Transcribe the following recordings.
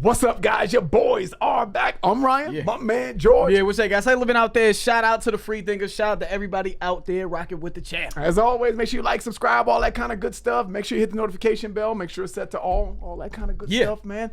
What's up, guys? Your boys are back. I'm Ryan, my man George. Yeah, what's up, guys? How you living out there? Shout out to the free thinkers. Shout out to everybody out there rocking with the channel. As always, make sure you like, subscribe, all that kind of good stuff. Make sure you hit the notification bell. Make sure it's set to all that kind of good stuff, man.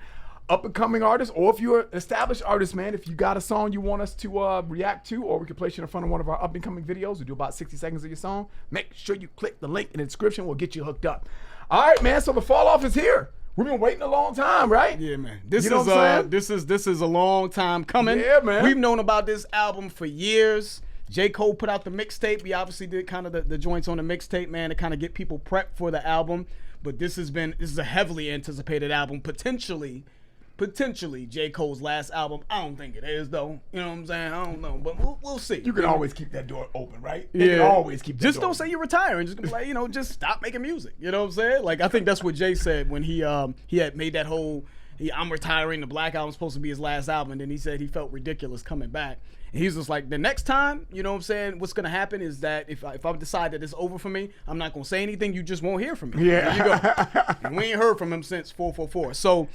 Up and coming artists, or if you're an established artist, man, if you got a song you want us to react to, or we can place you in front of one of our up and coming videos, we do about 60 seconds of your song. Make sure you click the link in the description. We'll get you hooked up. All right, man. So the fall off is here. We've been waiting a long time, right? Yeah, man. This is a long time coming. Yeah, man. We've known about this album for years. J. Cole put out the mixtape. We obviously did kind of the joints on the mixtape, man, to kind of get people prepped for the album. But this is a heavily anticipated album, potentially J. Cole's last album. I don't think it is, though. You know what I'm saying? I don't know, but we'll see. You can always keep that door open, right? You can always keep that just door don't open. Say you're retiring. Just be like, just stop making music. You know what I'm saying? Like, I think that's what Jay said when he had made that whole I'm retiring. The Black Album's supposed to be his last album, and then he said he felt ridiculous coming back. And he's just like, the next time, you know what I'm saying, what's gonna happen is that if I decide that it's over for me, I'm not gonna say anything. You just won't hear from me. Yeah. There you go. And we ain't heard from him since 444. So,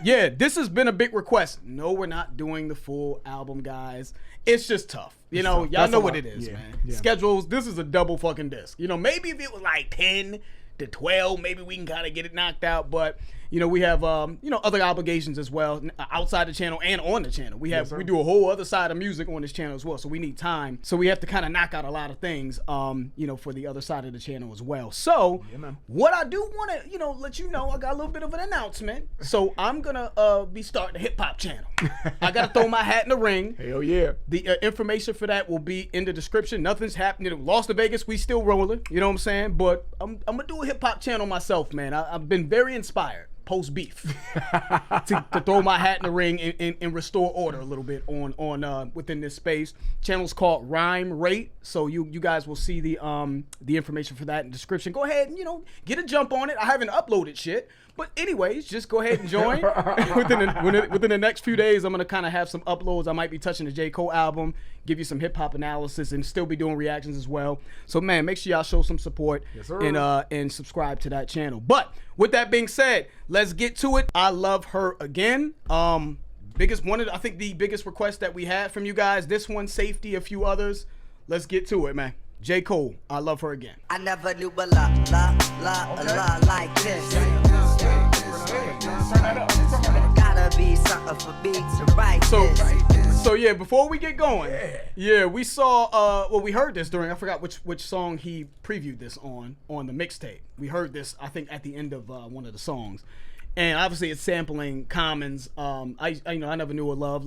yeah, this has been a big request. No, we're not doing the full album, guys. It's just tough. Y'all know what it is, man. Yeah. Schedules. This is a double fucking disc. Maybe if it was like 10 to 12, maybe we can kind of get it knocked out, but we have other obligations as well outside the channel and on the channel. We do a whole other side of music on this channel as well, so we need time. So we have to kind of knock out a lot of things for the other side of the channel as well. So what I do want to let you know, I got a little bit of an announcement. So I'm gonna be starting a hip-hop channel. I gotta throw my hat in the ring. Hell yeah. The information for that will be in the description. Nothing's happening. Lost to Vegas, we still rolling, you know what I'm saying? But I'm gonna do a hip-hop channel myself, man. I've been very inspired post beef to throw my hat in the ring and restore order a little bit on within this space. Channel's called Rhyme Rate, so you guys will see the information for that in the description. Go ahead and get a jump on it. I haven't uploaded shit, but anyways, just go ahead and join. within the next few days, I'm gonna kind of have some uploads. I might be touching the J. Cole album, give you some hip hop analysis, and still be doing reactions as well. So man, make sure y'all show some support and subscribe to that channel. But with that being said, let's get to it. I Love Her Again. I think the biggest request that we had from you guys. This one, Safety, a few others. Let's get to it, man. J. Cole, I Love Her Again. I never knew a la like this. Gotta be something for me to write this. So yeah, before we get going, we saw we heard this during, I forgot which song he previewed this on the mixtape. We heard this, I think, at the end of one of the songs. And obviously it's sampling Common's I Never Knew a Love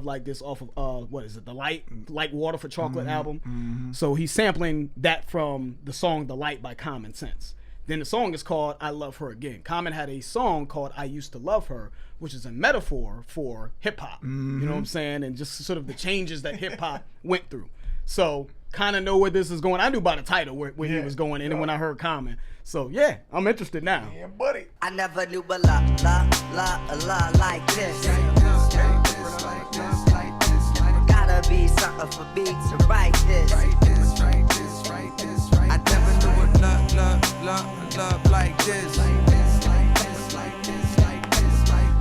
Like This off of what is it, the Light Water for Chocolate album. Mm-hmm. So he's sampling that from the song The Light by Common Sense. Then the song is called I Love Her Again. Common had a song called I Used to Love Her, which is a metaphor for hip-hop. Mm-hmm. You know what I'm saying? And just sort of the changes that hip-hop went through. So kind of know where this is going. I knew by the title where he was going, and then when I heard Common. So yeah, I'm interested now. Yeah, buddy. I never knew a la like this. Gotta be something for me to write this. I never knew a love like this.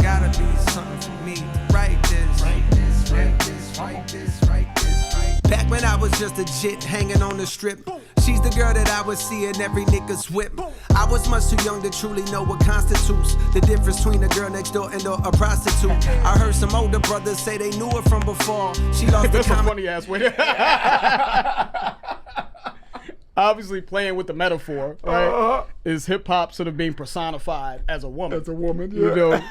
Gotta be something for me to write this. Back when I was just a jit hanging on the strip, she's the girl that I would see in every nigga's whip. I was much too young to truly know what constitutes the difference between a girl next door and a prostitute. I heard some older brothers say they knew her from before. She lost That's a funny ass way. Obviously playing with the metaphor, right? Is hip hop sort of being personified as a woman. As a woman, yeah.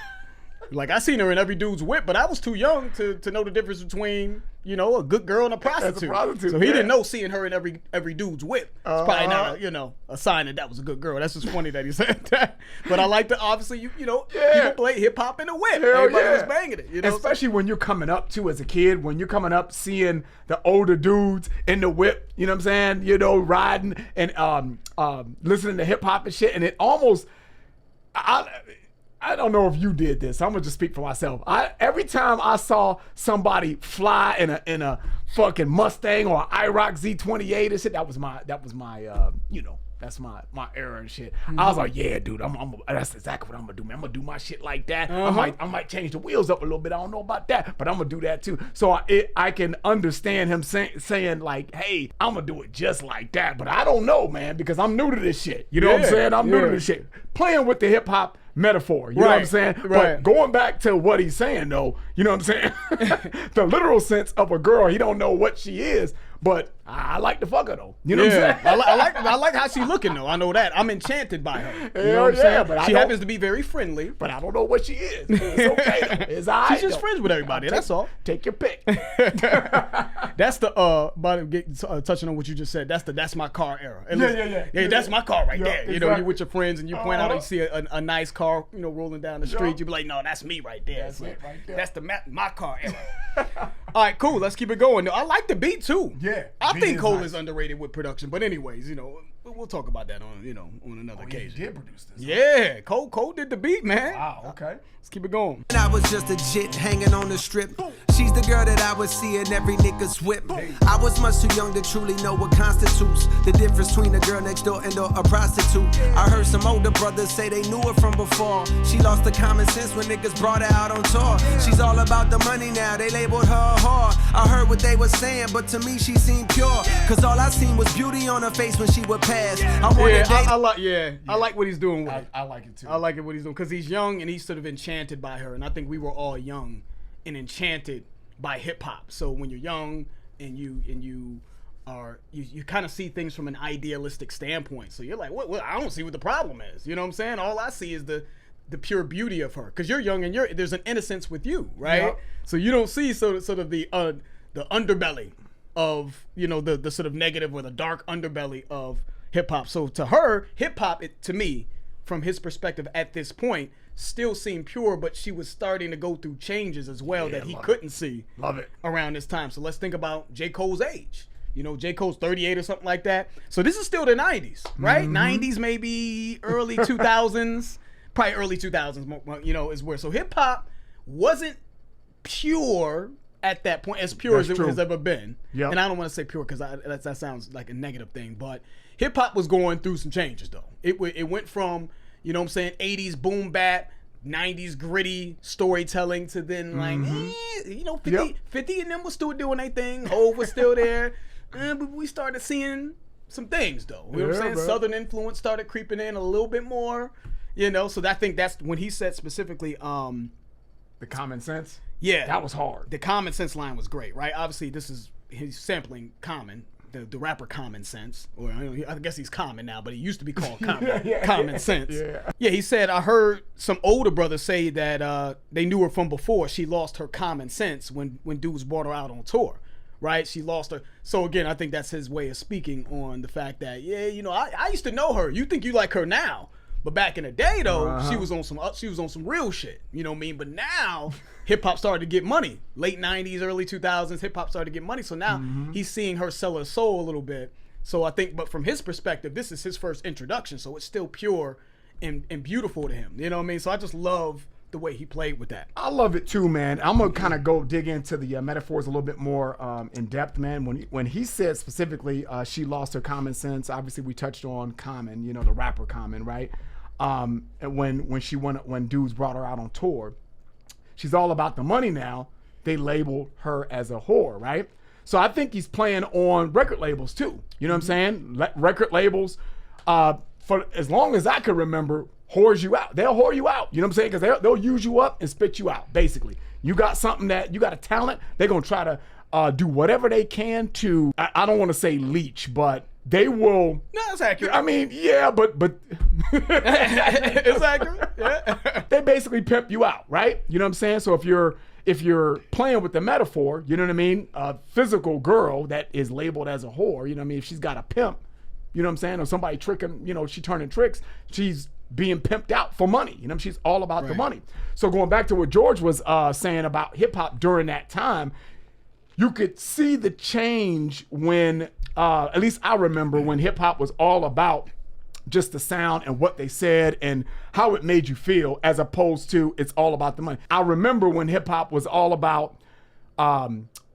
Like I seen her in every dude's whip, but I was too young to know the difference between a good girl and a prostitute. So he didn't know seeing her in every dude's whip. It's probably not a sign that was a good girl. That's just funny that he said that. But I like to obviously people play hip hop in a whip. Everybody was banging it. Especially when you're coming up too as a kid, when you're coming up seeing the older dudes in the whip. You know what I'm saying? Riding and listening to hip hop and shit, and it almost I don't know if you did this. I'm gonna just speak for myself. Every time I saw somebody fly in a fucking Mustang or IROC Z28 and shit, that was my That's my era and shit. I was like, yeah, dude, that's exactly what I'm gonna do, man. I'm gonna do my shit like that. I might change the wheels up a little bit. I don't know about that, but I'm gonna do that too. So I can understand him saying like, hey, I'm gonna do it just like that. But I don't know, man, because I'm new to this shit. You know what I'm saying? I'm new to this shit. Playing with the hip hop metaphor, you know what I'm saying? But going back to what he's saying though, you know what I'm saying? The literal sense of a girl, he don't know what she is, but I like to fuck her though. You know what I'm saying? I like how she looking though. I know that. I'm enchanted by her. You know what I'm saying? But she happens to be very friendly. But I don't know what she is. It's okay. It's all right. She's just friends with everybody. That's all. Take your pick. That's the touching on what you just said. That's my car era. Yeah, that's my car right there. Exactly. You know, you with your friends and you point out and you see a nice car, you know, rolling down the street. You be like, no, that's me right there. That's it right there. That's my car era. All right, cool. Let's keep it going. I like the beat too. Yeah. I think Cole is underrated with production, but anyways, you know, we'll talk about that on another occasion. He did produce this. Yeah, Cole did the beat, man. Wow, okay. Let's keep it going. I was just a jit hanging on the strip. She's the girl that I would see in every nigga's whip. I was much too young to truly know what constitutes the difference between a girl next door and a prostitute. I heard some older brothers say they knew her from before. She lost the common sense when niggas brought her out on tour. She's all about the money now, they labeled her a whore. I heard what they were saying, but to me she seemed pure. Cause all I seen was beauty on her face when she would pass. I like what he's doing with it. I like it too. I like it what he's doing because he's young and he's sort of enchanted by her, and I think we were all young and enchanted by hip hop. So when you're young and you kind of see things from an idealistic standpoint. So you're like, what? I don't see what the problem is. You know what I'm saying? All I see is the pure beauty of her because you're young and there's an innocence with you, right? Yep. So you don't see sort of the underbelly of, you know, the sort of negative or the dark underbelly of hip hop. So to her, hip hop, to me, from his perspective at this point, still seemed pure, but she was starting to go through changes as well that he couldn't see around this time. So let's think about J. Cole's age. You know, J. Cole's 38 or something like that. So this is still the 90s, right? 90s, maybe early 2000s, probably early 2000s, you know, is where. So hip hop wasn't pure at that point, as pure as it has ever been. Yep. And I don't want to say pure because that sounds like a negative thing, but hip hop was going through some changes though. It went from, you know what I'm saying, 80s boom bap, 90s gritty storytelling to then like, you know, 50 and them was still doing their thing. Hov was still there. But we started seeing some things though. You know what I'm saying? Bro. Southern influence started creeping in a little bit more, you know, so I think that's when he said specifically, the common sense. Yeah. That was hard. The common sense line was great, right? Obviously he's sampling Common. The rapper Common Sense, or I guess he's Common now, but he used to be called Common. Common Sense. Yeah, he said, I heard some older brothers say that they knew her from before. She lost her common sense when dudes brought her out on tour, right? She lost her. So again, I think that's his way of speaking on the fact that, yeah, you know, I used to know her. You think you like her now. But back in the day, though, she was on some real shit. You know what I mean? But now, hip hop started to get money. Late 90s, early 2000s, hip hop started to get money. So now he's seeing her sell her soul a little bit. So I think, but from his perspective, this is his first introduction. So it's still pure and beautiful to him. You know what I mean? So I just love the way he played with that. I love it too, man. I'm gonna kind of dig into the metaphors a little bit more in depth, man. When he said specifically she lost her common sense, obviously we touched on Common, you know, the rapper Common, right? And when dudes brought her out on tour, she's all about the money now. They labeled her as a whore, right? So I think he's playing on record labels too. You know what I'm saying? Record labels, for as long as I can remember, whores you out. They'll whore you out. You know what I'm saying? Because they'll use you up and spit you out, basically. You got something you got a talent, they're going to try to do whatever they can to, I don't want to say leech, but they will. No, that's accurate. I mean, yeah, but it's accurate. Yeah. They basically pimp you out, right? You know what I'm saying? So if you're playing with the metaphor, you know what I mean? A physical girl that is labeled as a whore, you know what I mean? If she's got a pimp, you know what I'm saying? Or somebody tricking, you know, she turning tricks, she's being pimped out for money. You know, she's all about the money. So going back to what George was saying about hip hop during that time, you could see the change when, at least I remember when hip hop was all about just the sound and what they said and how it made you feel, as opposed to it's all about the money. I remember when hip hop was all about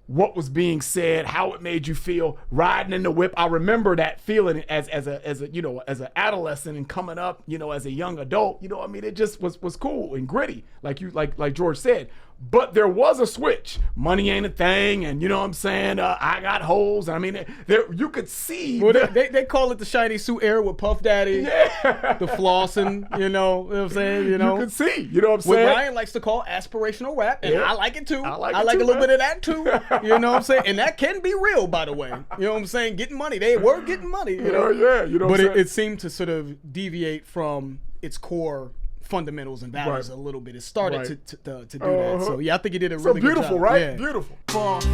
what was being said, how it made you feel riding in the whip. I remember that feeling as a you know, as an adolescent and coming up, you know, as a young adult. You know, I mean, it just was cool and gritty, like George said. But there was a switch. Money ain't a thing, and you know what I'm saying. I got holes. I mean, there you could see. Well, they call it the shiny suit era with Puff Daddy, the flossing. You know what I'm saying. You know, you could see. You know what I'm saying. What Ryan likes to call aspirational rap, and I like it too. I like a little bit of that too. You know what I'm saying, and that can be real, by the way. You know what I'm saying. Getting money, they were getting money. You know, yeah. You know, but it seemed to sort of deviate from its core fundamentals and values a little bit. It started to do that. So yeah, I think he did a really good beautiful, job. right? Yeah. Beautiful.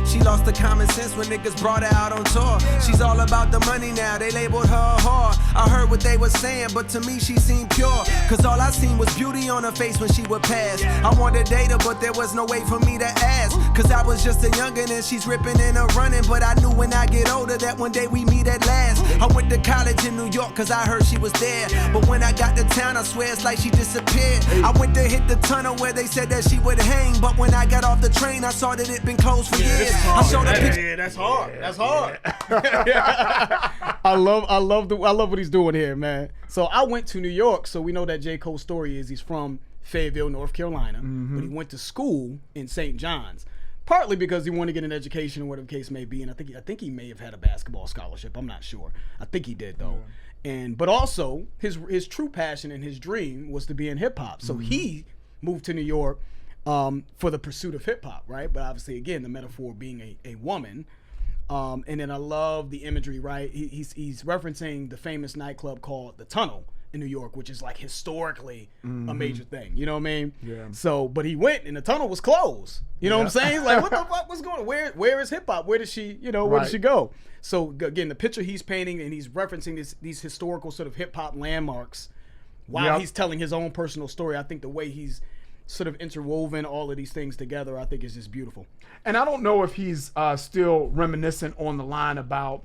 She lost the common sense when niggas brought her out on tour. She's all about the money now, they labeled her a whore. I heard what they were saying, but to me she seemed pure. Cause all I seen was beauty on her face when she would pass. I wanted to date her, but there was no way for me to ask. Cause I was just a youngin' and she's ripping and running. But I knew when I get older that one day we meet at last. I went to college in New York cause I heard she was there. But when I got to town, I swear it's like she disappeared. I went to hit the tunnel where they said that she would hang. But when I got off the train, I saw that it'd been closed for years. I showed a picture. Yeah, that's hard. That's hard. I love what he's doing here, man. So I went to New York, so we know that J. Cole's story is he's from Fayetteville, North Carolina, but he went to school in St. John's, partly because he wanted to get an education or whatever the case may be, and I think he may have had a basketball scholarship. I'm not sure. I think he did though. But also his true passion and his dream was to be in hip hop. So he moved to New York for the pursuit of hip hop, right? But obviously, again, the metaphor being a woman. And then I love the imagery, right? He's referencing the famous nightclub called The Tunnel in New York, which is like historically a major thing. You know what I mean? Yeah. So, but he went and the tunnel was closed. You know what I'm saying? Like, what the fuck was going on? Where is hip hop? Where did she, where did she go? So again, the picture he's painting and he's referencing these historical sort of hip hop landmarks while he's telling his own personal story. I think the way he's sort of interwoven all of these things together, I think is just beautiful. And I don't know if he's still reminiscent on the line about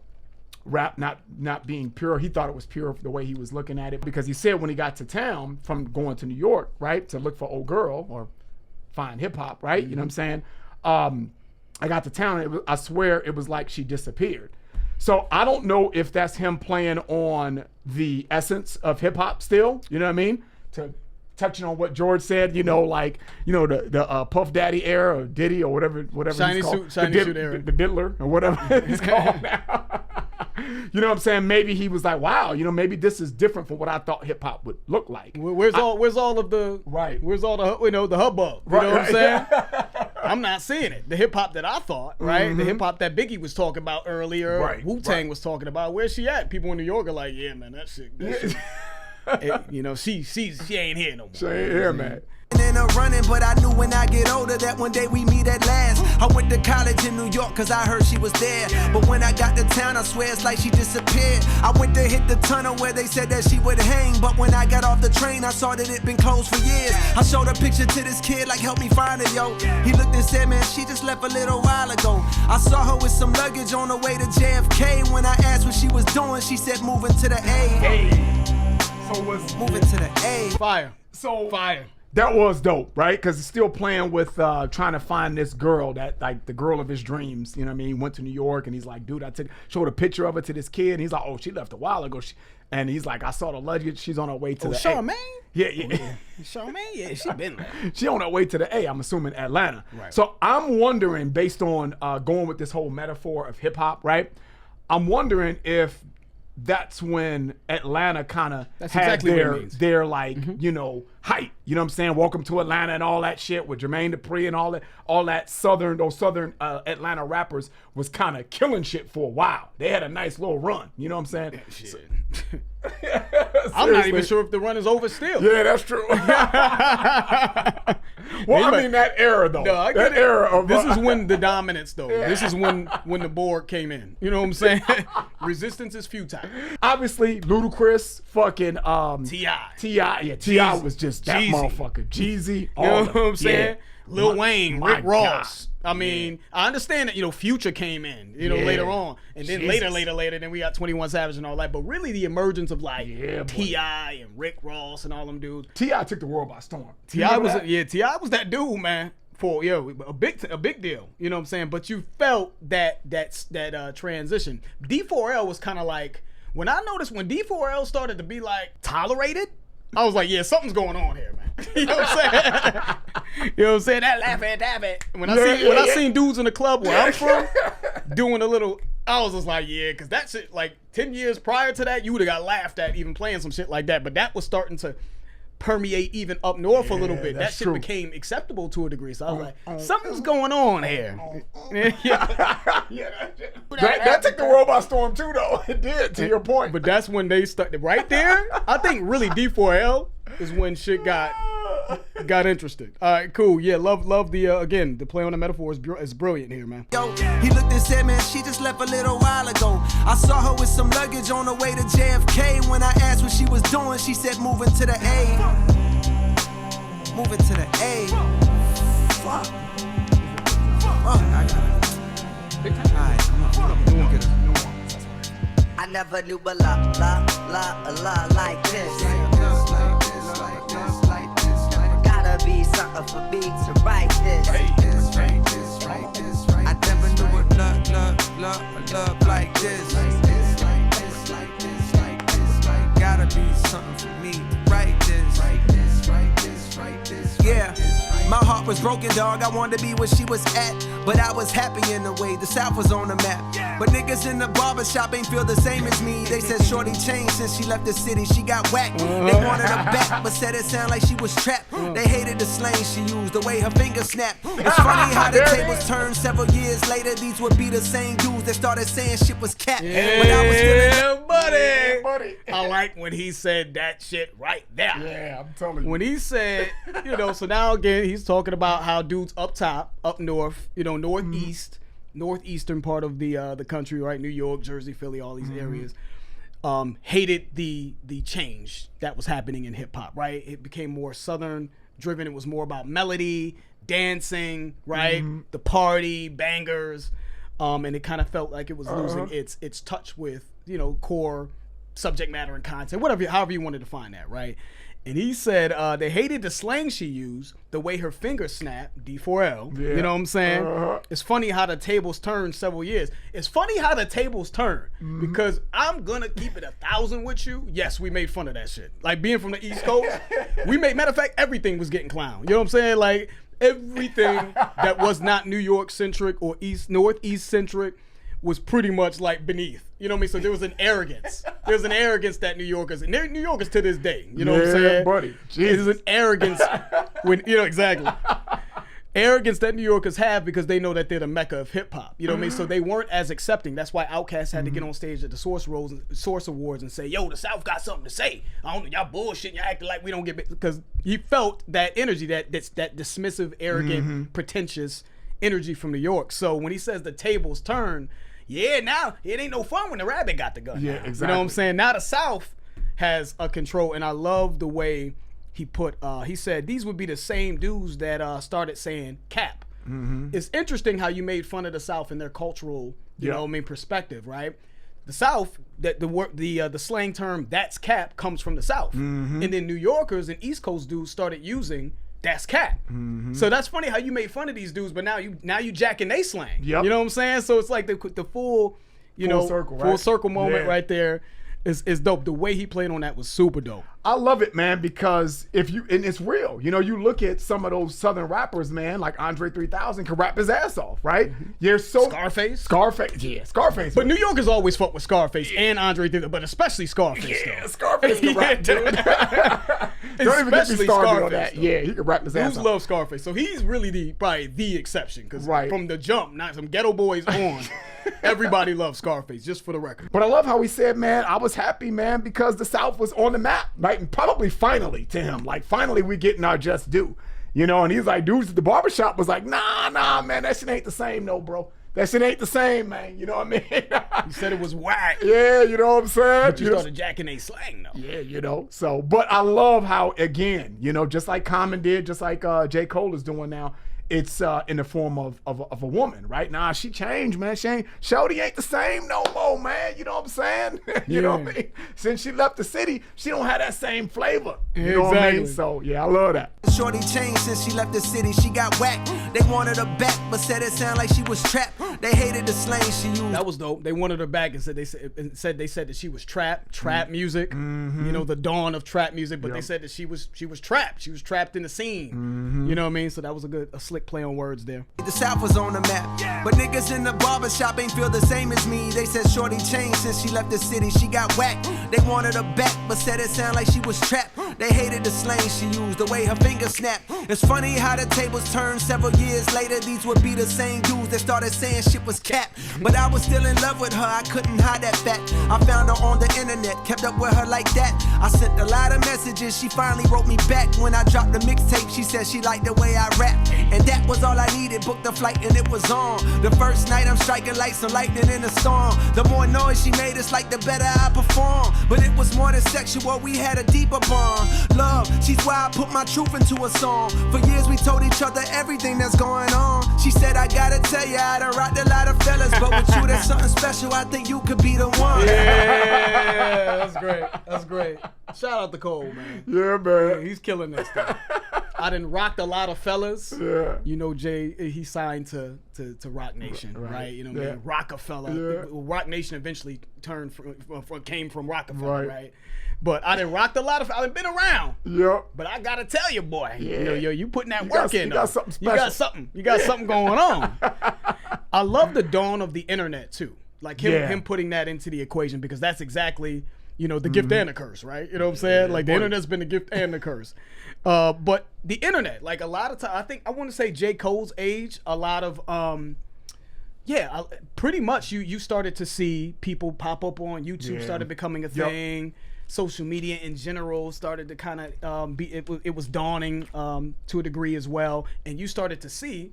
rap not being pure. He thought it was pure the way he was looking at it, because he said when he got to town from going to New York, right, to look for old girl or find hip hop, right? You know what I'm saying? I got to town, I swear it was like she disappeared. So I don't know if that's him playing on the essence of hip hop still, you know what I mean? Touching on what George said, the Puff Daddy era or Diddy or whatever Shiny he's called. Shiny Suit era. The Diddler or whatever he's called now. You know what I'm saying? Maybe he was like, wow, maybe this is different from what I thought hip hop would look like. Where's all of the the hubbub? You know what I'm saying? I'm not seeing it. The hip hop that I thought, right? The hip hop that Biggie was talking about earlier, Wu-Tang was talking about. Where's she at? People in New York are like, yeah, man, that shit. She ain't here no more. She ain't here, man. In a running, but I knew when I get older that one day we meet at last. I went to college in New York cause I heard she was there. But when I got to town, I swear it's like she disappeared. I went to hit the tunnel where they said that she would hang. But when I got off the train, I saw that it'd been closed for years. I showed a picture to this kid like, help me find her, yo. He looked and said, man, she just left a little while ago. I saw her with some luggage on the way to JFK. When I asked what she was doing, she said moving to the A. So was moving to the A. Fire. So fire. That was dope, right? Because he's still playing with trying to find this girl, that like the girl of his dreams. You know what I mean? He went to New York and he's like, dude, showed a picture of her to this kid. And he's like, oh, she left a while ago. And he's like, I saw the luggage. She's on her way to the Charmaine? Yeah. Charmaine? Yeah, she been there. She on her way to the A, I'm assuming Atlanta. Right. So I'm wondering, based on going with this whole metaphor of hip hop, right? I'm wondering if that's when Atlanta kind of had their like, hype. You know what I'm saying? Welcome to Atlanta and all that shit with Jermaine Dupri and all that southern Atlanta rappers was kind of killing shit for a while. They had a nice little run. You know what I'm saying? Shit. I'm not even sure if the run is over still. Yeah, that's true. Well, I mean that era though. No, that era of this is when the dominance though. Yeah. This is when the board came in. You know what I'm saying? Resistance is futile. Obviously, Ludacris, fucking T.I. Yeah, T.I. was just that motherfucker. Jeezy. You know what I'm saying? Lil Wayne, Rick Ross. God. I mean, I understand that, Future came in, later on. And then later, then we got 21 Savage and all that. But really the emergence of like T.I. and Rick Ross and all them dudes. T.I. took the world by storm. T.I. was that dude, man. for a big deal. You know what I'm saying? But you felt that transition. D4L was kind of like, when I noticed when D4L started to be like tolerated, I was like, yeah, something's going on here, man. You know what I'm saying? You know what I'm saying? That laugh at it. When I seen dudes in the club where I'm from doing a little, I was just like, yeah, because that shit, like 10 years prior to that, you would have got laughed at even playing some shit like that. But that was starting to permeate even up north a little bit. That shit became acceptable to a degree. So I was like, something's going on here. That took the world by storm too, though. It did, to your point. But that's when they started right there. I think really D4L is when shit got interesting. All right, cool. Yeah, love the again, the play on the metaphor is brilliant here, man. Yo, he looked and said, man, she just left a little while ago. I saw her with some luggage on the way to JFK. When I asked what she was doing, she said moving to the A. Moving to the A. Fuck. I got it. Alright, come on. I never knew a la like this. Gotta be something for me to write this. I never knew a love like this. Gotta be something for me to write this. Yeah, my heart was broken, dog. I wanted to be where she was at, but I was happy in a way. The South was on the map, but niggas in the barbershop ain't feel the same as me. They said shorty changed since she left the city. She got whacked. They wanted her back, but said it sounded like she was trapped. They hated the slang she used, the way her fingers snapped. It's funny how the tables turned several years later. These would be the same dudes that started saying shit was cap. When I was still buddy. I like when he said that shit right there. Yeah, I'm telling you. When he said, so now again, he's talking about how dudes up top, up north, northeastern part of the country, right? New York, Jersey, Philly, all these areas, hated the change that was happening in hip hop, right? It became more southern driven. It was more about melody, dancing, right? The party, bangers, and it kind of felt like it was losing its touch with, core subject matter and content, however you want to define that, right? And he said they hated the slang she used, the way her fingers snapped, D4L. Yeah. You know what I'm saying? It's funny how the tables turned several years. It's funny how the tables turn because I'm going to keep it 1,000 with you. Yes, we made fun of that shit. Like being from the East Coast, matter of fact, everything was getting clowned. You know what I'm saying? Like everything that was not New York centric or Northeast centric was pretty much like beneath. You know what I mean? So there was an arrogance. There's an arrogance that New Yorkers, and they're New Yorkers to this day. You know what I'm saying? Buddy. There's an arrogance when, exactly. Arrogance that New Yorkers have because they know that they're the mecca of hip hop. You know what I mean? So they weren't as accepting. That's why Outkast had to get on stage at the Source Awards and say, yo, the South got something to say. I don't know, y'all bullshitting, y'all acting like we don't get, because he felt that energy, that dismissive, arrogant, pretentious energy from New York. So when he says the tables turn, yeah, now it ain't no fun when the rabbit got the gun. Yeah, now. exactly. You know what I'm saying? Now the South has a control, and I love the way he put. He said these would be the same dudes that started saying cap. It's interesting how you made fun of the South in their cultural, perspective, right? The South, the slang term "that's cap" comes from the South, and then New Yorkers and East Coast dudes started using "that's cap." So that's funny how you made fun of these dudes, but now you jacking they slang. Yep. You know what I'm saying? So it's like the full, full circle moment right there is dope. The way he played on that was super dope. I love it, man, because and it's real. You look at some of those Southern rappers, man, like Andre 3000 can rap his ass off, right? You're so Scarface. Yeah, Scarface. But New Yorkers always fuck with Scarface and Andre 3000, but especially Scarface. Yeah, Scarface can rap, dude. Don't even get me started on that. Yeah, he can rap his ass off. Dudes love Scarface, so he's really probably the exception, because from the jump, not some Ghetto Boys on, everybody loves Scarface, just for the record. But I love how he said, man, I was happy, man, because the South was on the map, right? And probably finally to him, like finally we getting our just due, and he's like, dudes at the barbershop was like, nah, man, that shit ain't the same, no, bro. That shit ain't the same, man. You know what I mean? You said it was whack. Yeah, you know what I'm saying? But you started jacking a slang, though. Yeah, so, but I love how, again, just like Common did, just like J. Cole is doing now, it's in the form of a woman, right? Nah, she changed, man. Shorty ain't the same no more, man. You know what I'm saying? You know what I mean? Since she left the city, she don't have that same flavor. You know what I mean? So yeah, I love that. Shorty changed since she left the city. She got whacked. They wanted her back, but said it sounded like she was trapped. They hated the slang she used. That was dope. They wanted her back and said that she was trap music. You know, the dawn of trap music. But they said that she was trapped. She was trapped in the scene. You know what I mean? So that was a slick play on words there. The South was on the map, but niggas in the barbershop ain't feel the same as me. They said Shorty changed since she left the city. She got whacked. They wanted her back, but said it sounded like she was trapped. They hated the slang she used, the way her fingers snapped. It's funny how the tables turned. Several years later, these would be the same dudes that started saying shit was cap. But I was still in love with her, I couldn't hide that fact. I found her on the internet, kept up with her like that. I sent a lot of messages, she finally wrote me back. When I dropped the mixtape, she said she liked the way I rap. And that was all I needed, booked the flight and it was on. The first night I'm striking like some lightning in a storm. The more noise she made, it's like the better I perform. But it was more than sexual, we had a deeper bond. Love, she's why I put my truth into a song. For years we told each other everything that's going on. She said, I gotta tell you, I done rocked a lot of fellas, but with you there's something special, I think you could be the one. Yeah, that's great. That's great. Shout out to Cole, man. Yeah, man. Yeah, he's killing this stuff. I done rocked a lot of fellas. Yeah. You know, Jay, he signed to Rock Nation, right? You know what I mean? Rockefeller. Yeah. Rock Nation eventually came from Rockefeller, right? But I done rocked a lot of, I done been around. Yep. But I gotta tell you, boy, you putting that work in. You got something special. You got something going on. I love the dawn of the internet too. Like him putting that into the equation, because that's exactly, you know, the gift and the curse, right? You know what I'm saying? Like the internet's been the gift and the curse. But the internet, like a lot of time, I want to say J. Cole's age, a lot of, pretty much you started to see people pop up on YouTube, started becoming a thing. Social media in general started to kind of it was dawning to a degree as well. And you started to see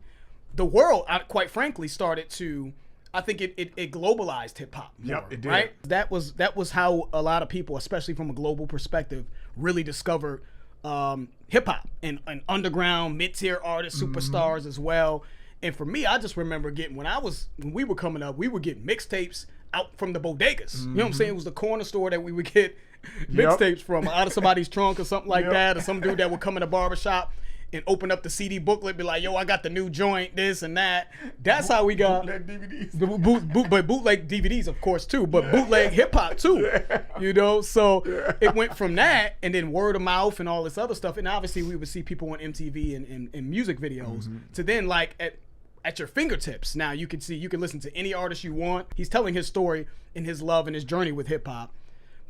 the world, quite frankly, started to, I think it globalized hip hop more, it did. Right? That was how a lot of people, especially from a global perspective, really discovered hip hop and underground mid-tier artists, superstars as well. And for me, I just remember when we were coming up, we would get mixtapes out from the bodegas. You know what I'm saying? It was the corner store that we would get mixtapes from, out of somebody's trunk or something like that, or some dude that would come in a barbershop and open up the CD booklet, be like, yo, I got the new joint, this and that. That's how we got bootleg DVDs. But bootleg DVDs, of course, too. But bootleg hip hop too. You know, so it went from that, and then word of mouth and all this other stuff. And obviously, we would see people on MTV and music videos. To then, like at your fingertips, now you can listen to any artist you want. He's telling his story and his love and his journey with hip hop,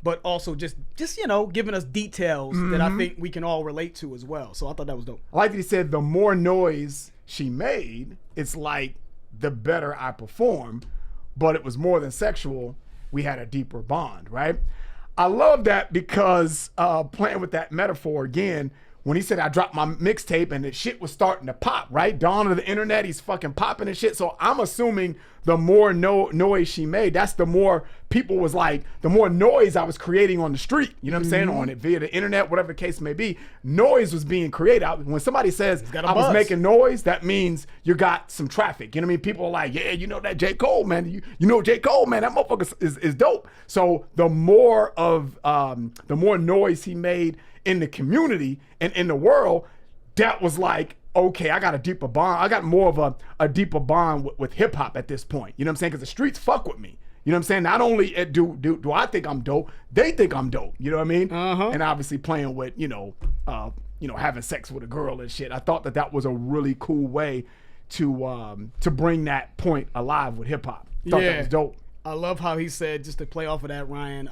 but also just you know, giving us details that I think we can all relate to as well. So I thought that was dope. I like that he said the more noise she made, it's like the better I perform, but it was more than sexual. We had a deeper bond, right? I love that because playing with that metaphor again, when he said I dropped my mixtape and the shit was starting to pop, right? Dawn of the internet, he's fucking popping and shit. So I'm assuming the more noise she made, that's the more people was like, the more noise I was creating on the street. You know what I'm saying? On it via the internet, whatever the case may be, noise was being created. When somebody says I was making noise, that means you got some traffic. You know what I mean? People are like, yeah, you know that J. Cole, man. You know J. Cole, man. That motherfucker is dope. So the more noise he made in the community and in the world, that was like, okay, I got a deeper bond. I got more of a deeper bond with hip hop at this point. You know what I'm saying? Because the streets fuck with me. You know what I'm saying? Not only do I think I'm dope, they think I'm dope. You know what I mean? And obviously playing with, having sex with a girl and shit. I thought that was a really cool way to bring that point alive with hip hop. Thought that was dope. I love how he said, just to play off of that, Ryan,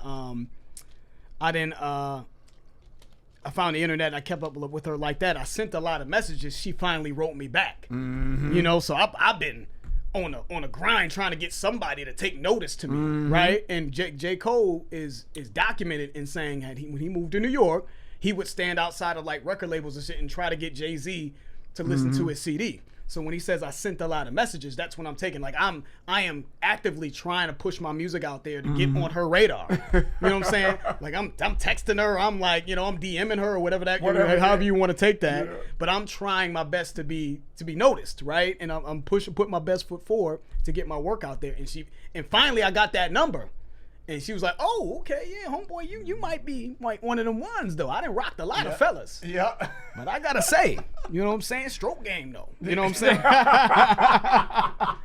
I found the internet and I kept up with her like that. I sent a lot of messages. She finally wrote me back. You know, so I've been on a grind trying to get somebody to take notice to me, right? And J. Cole is documented in saying that when he moved to New York, he would stand outside of like record labels and shit and try to get Jay-Z to listen to his CD. So when he says I sent a lot of messages, that's when I'm taking, like, I am actively trying to push my music out there to get on her radar. You know what I'm saying? Like I'm texting her, I'm like, you know, I'm DMing her or whatever however you want to take that. Yeah. But I'm trying my best to be noticed, right? And I'm putting my best foot forward to get my work out there. And finally I got that number. And she was like, "Oh, okay, yeah, homeboy, you might be like one of them ones though. I done rocked a lot of fellas. Yeah. But I gotta say, you know what I'm saying? Stroke game though. You know what I'm saying?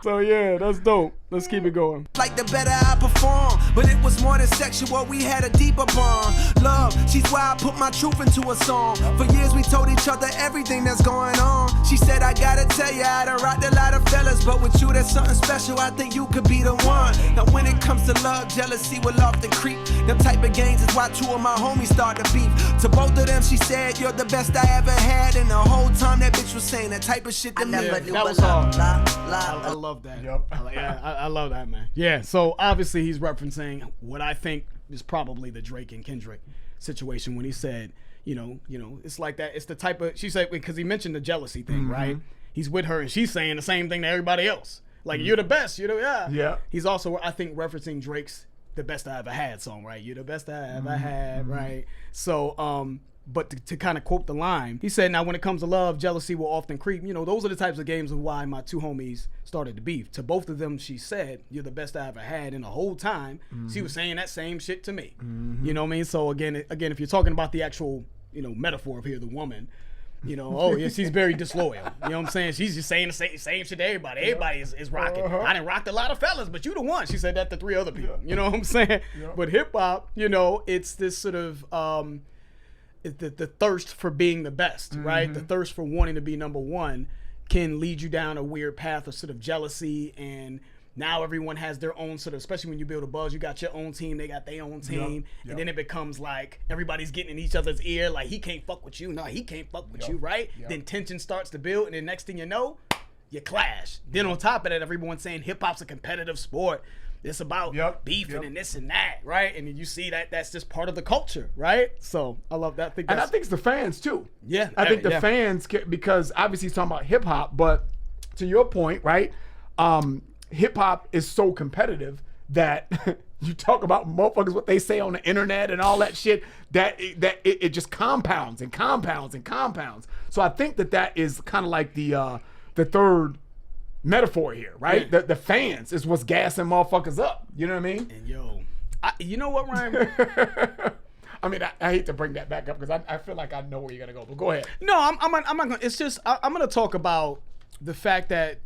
So yeah, that's dope. Let's keep it going. Like the better I perform, but it was more than sexual. We had a deeper bond. Love, she's why I put my truth into a song. For years we told each other everything that's going on. She said, I gotta tell you, I done rocked a lot of fellas, but with you there's something special. I think you could be the one. Now when it comes to love, jealousy will often creep. Them type of games is why two of my homies started beef. To both of them she said, you're the best I ever had. And the whole time that bitch was saying that type of shit that never knew. That was hard. I love that. Yep. I love that, man. Yeah, so obviously he's referencing what I think is probably the Drake and Kendrick situation when he said, you know, it's like that. It's the type of, she said, because he mentioned the jealousy thing, right? He's with her and she's saying the same thing to everybody else. Like, you're the best, yeah. He's also, I think, referencing Drake's The Best I Ever Had song, right? You're the best I ever had, right? So, but to kind of quote the line, he said, now when it comes to love, jealousy will often creep. You know, those are the types of games of why my two homies started to beef. To both of them, she said, you're the best I ever had. And the whole time, she was saying that same shit to me. You know what I mean? So again, if you're talking about the actual, you know, metaphor of here, the woman, you know, oh yeah, she's very disloyal. You know what I'm saying? She's just saying the same shit to everybody. Everybody is rocking. I done rocked a lot of fellas, but you the one. She said that to 3 other people. You know what I'm saying? But hip hop, you know, it's this sort of the thirst for being the best, right? The thirst for wanting to be number one can lead you down a weird path of sort of jealousy, and now everyone has their own sort of, especially when you build a buzz, you got your own team, they got their own team, and then it becomes like everybody's getting in each other's ear, like he can't fuck with you, no, he can't fuck with you, right? Then tension starts to build, and then next thing you know, you clash. Then on top of that, everyone's saying hip hop's a competitive sport. It's about beefing and this and that, right? And you see that's just part of the culture, right? So I love that. And I think it's the fans too. Yeah. I think the fans, because obviously he's talking about hip hop, but to your point, right? Hip hop is so competitive that you talk about motherfuckers, what they say on the internet and all that shit, that it just compounds and compounds and compounds. So I think that is kind of like the third metaphor here, right? Yeah. The fans is what's gassing motherfuckers up. You know what I mean? And you know what, Ryan? I mean, I hate to bring that back up because I feel like I know where you're gonna go, but go ahead. No, I'm not gonna. It's just I'm gonna talk about the fact that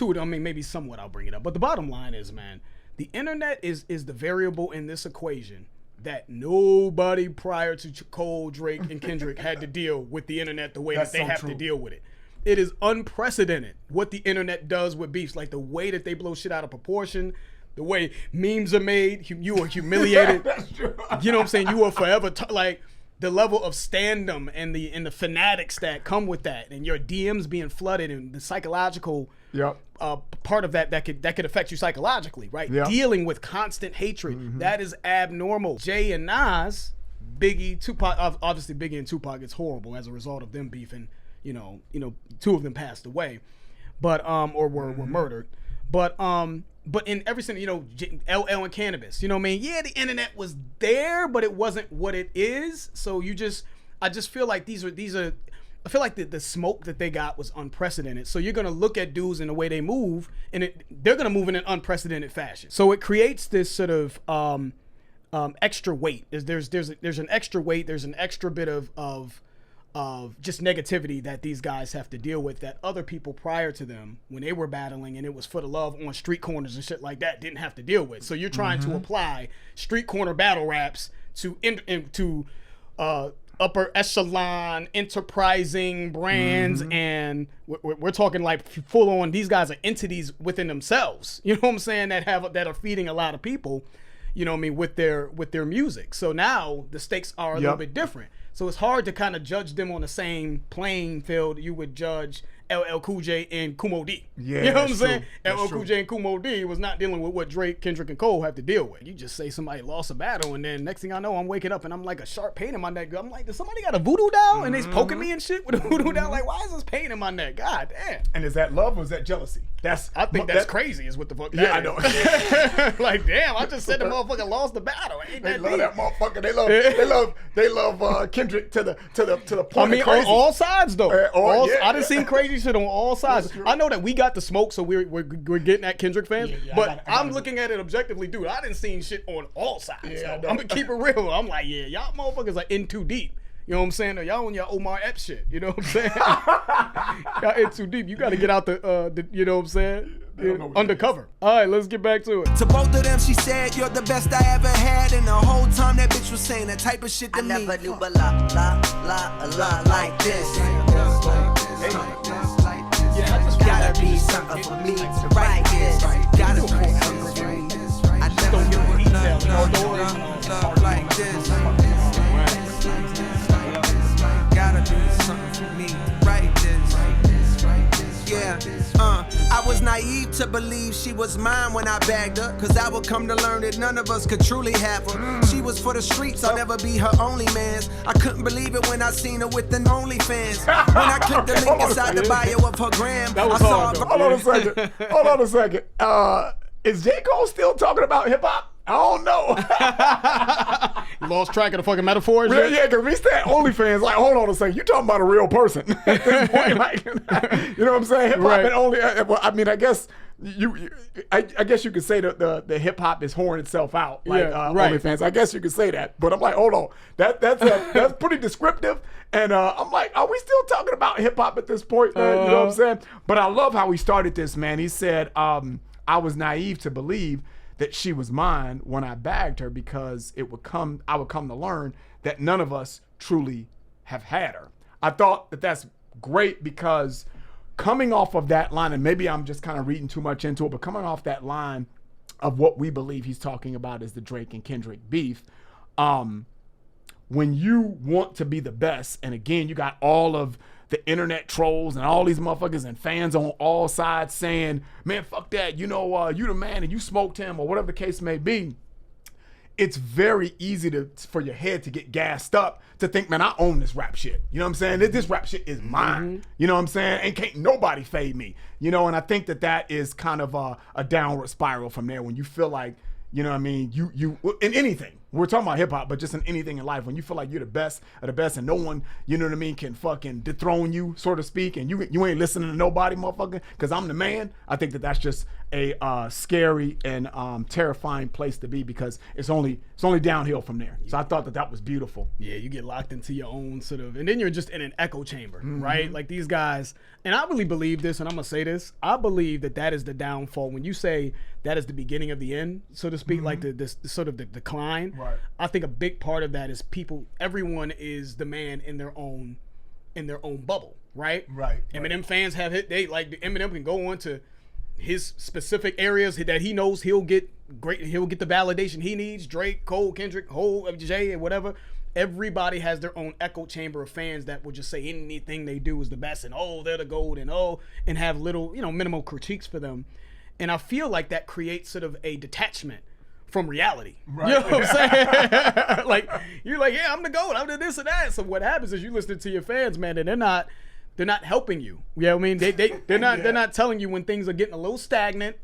I mean, maybe somewhat I'll bring it up, but the bottom line is, man, the internet is the variable in this equation that nobody prior to Cole, Drake, and Kendrick had to deal with the internet the way that they have to deal with it. It is unprecedented what the internet does with beefs, like the way that they blow shit out of proportion, the way memes are made. You are humiliated. That's true. You know what I'm saying? You are forever like the level of standum and the fanatics that come with that, and your DMs being flooded, and the psychological part of that could affect you psychologically, right? Dealing with constant hatred, that is abnormal. Jay and Nas, Biggie, Tupac, obviously Biggie and Tupac, it's horrible as a result of them beefing. You know, 2 of them passed away, but or were murdered, but in every single, you know, LL and Cannabis, you know what I mean? Yeah, the internet was there, but it wasn't what it is. So I just feel like these are. I feel like the smoke that they got was unprecedented. So you're gonna look at dudes in the way they move, and they're gonna move in an unprecedented fashion. So it creates this sort of extra weight. There's an extra weight. There's an extra bit of just negativity that these guys have to deal with that other people prior to them, when they were battling and it was for the love on street corners and shit like that, didn't have to deal with. So you're trying to apply street corner battle raps to upper echelon enterprising brands, and we're talking like full on, these guys are entities within themselves, you know what I'm saying, that are feeding a lot of people, you know what I mean, with their music. So now the stakes are a little bit different. So it's hard to kind of judge them on the same playing field you would judge LL Cool J and Kumo D. Yeah, you know what I'm that's saying? true. LL Cool J and Kumo D was not dealing with what Drake, Kendrick, and Cole have to deal with. You just say somebody lost a battle, and then next thing I know, I'm waking up and I'm like a sharp pain in my neck. I'm like, does somebody got a voodoo doll? And they's poking me and shit with a voodoo doll. Like, why is this pain in my neck? God damn. And is that love or is that jealousy? I think that's crazy is what the fuck that Yeah, I is. know. Like, damn, I just said the motherfucker lost the battle. Ain't They that love deep? that motherfucker. They love Kendrick to the point I mean, of crazy. on all sides though. I done yeah. seen crazy shit on all sides. I know that we got the smoke, so we're getting at Kendrick fans. Yeah, but I gotta I'm looking at it objectively, dude. I didn't seen shit on all sides. Yeah, I'm gonna keep it real. I'm like, yeah, y'all motherfuckers are in too deep. You know what I'm saying? Y'all on your Omar Epps shit. You know what I'm saying? Y'all in too deep. You got to get out the you know what I'm saying? Undercover. All right, let's get back to it. To both of them, she said, you're the best I ever had. And the whole time that bitch was saying that type of shit to me. I never knew a lot like this. Gotta be something for me to write this. Gotta be something for me. I never knew love like this. Gotta be something for me to write this. Yeah, I was naive to believe she was mine when I bagged her. Cause I would come to learn that none of us could truly have her. She was for the streets, I'll never be her only man's. I couldn't believe it when I seen her with an OnlyFans. When I clicked the link inside the bio of her gram, That was I saw hard, her. though. Hold on a second. Is J. Cole still talking about hip hop? I don't know. Lost track of the fucking metaphors. Yeah, because we said OnlyFans. Like, hold on a second. You talking about a real person at this point? Like, you know what I'm saying? Hip hop Right. and only. Well, I mean, I guess I guess you could say that the hip hop is whoring itself out. Like right. OnlyFans. I guess you could say that. But I'm like, hold on. That's pretty descriptive. And I'm like, are we still talking about hip hop at this point, man? You know what I'm saying? But I love how he started this, man. He said, I was naive to believe that she was mine when I bagged her because I would come to learn that none of us truly have had her. I thought that that's great because coming off of that line, and maybe I'm just kind of reading too much into it, but coming off that line of what we believe he's talking about is the Drake and Kendrick beef, when you want to be the best, and again, you got all of the internet trolls and all these motherfuckers and fans on all sides saying, man, fuck that, you know, you the man and you smoked him or whatever the case may be. It's very easy for your head to get gassed up to think, man, I own this rap shit. You know what I'm saying? This rap shit is mine. You know what I'm saying? And can't nobody fade me. You know, and I think that is kind of a downward spiral from there when you feel like, you know what I mean? You in anything. We're talking about hip hop, but just in anything in life, when you feel like you're the best of the best and no one, you know what I mean, can fucking dethrone you, so to speak, and you ain't listening to nobody, motherfucker, because I'm the man. I think that's just a scary and terrifying place to be because it's only downhill from there. So I thought that was beautiful. Yeah, you get locked into your own sort of, and then you're just in an echo chamber, right? Like these guys, and I really believe this, and I'm gonna say this, I believe that is the downfall. When you say that is the beginning of the end, so to speak, like the sort of the decline. Right. I think a big part of that is everyone is the man in their own bubble, right? Right. Eminem fans have Eminem can go on to his specific areas that he knows he'll get the validation he needs. Drake, Cole, Kendrick, Hov, Jay, and whatever. Everybody has their own echo chamber of fans that will just say anything they do is the best and they're the gold and have little, minimal critiques for them. And I feel like that creates sort of a detachment from reality. Right. You know what I'm saying? Like, you're like, yeah, I'm the GOAT, I'm the this and that. So what happens is you listen to your fans, man, and they're not helping you. You know what I mean? They're not telling you when things are getting a little stagnant,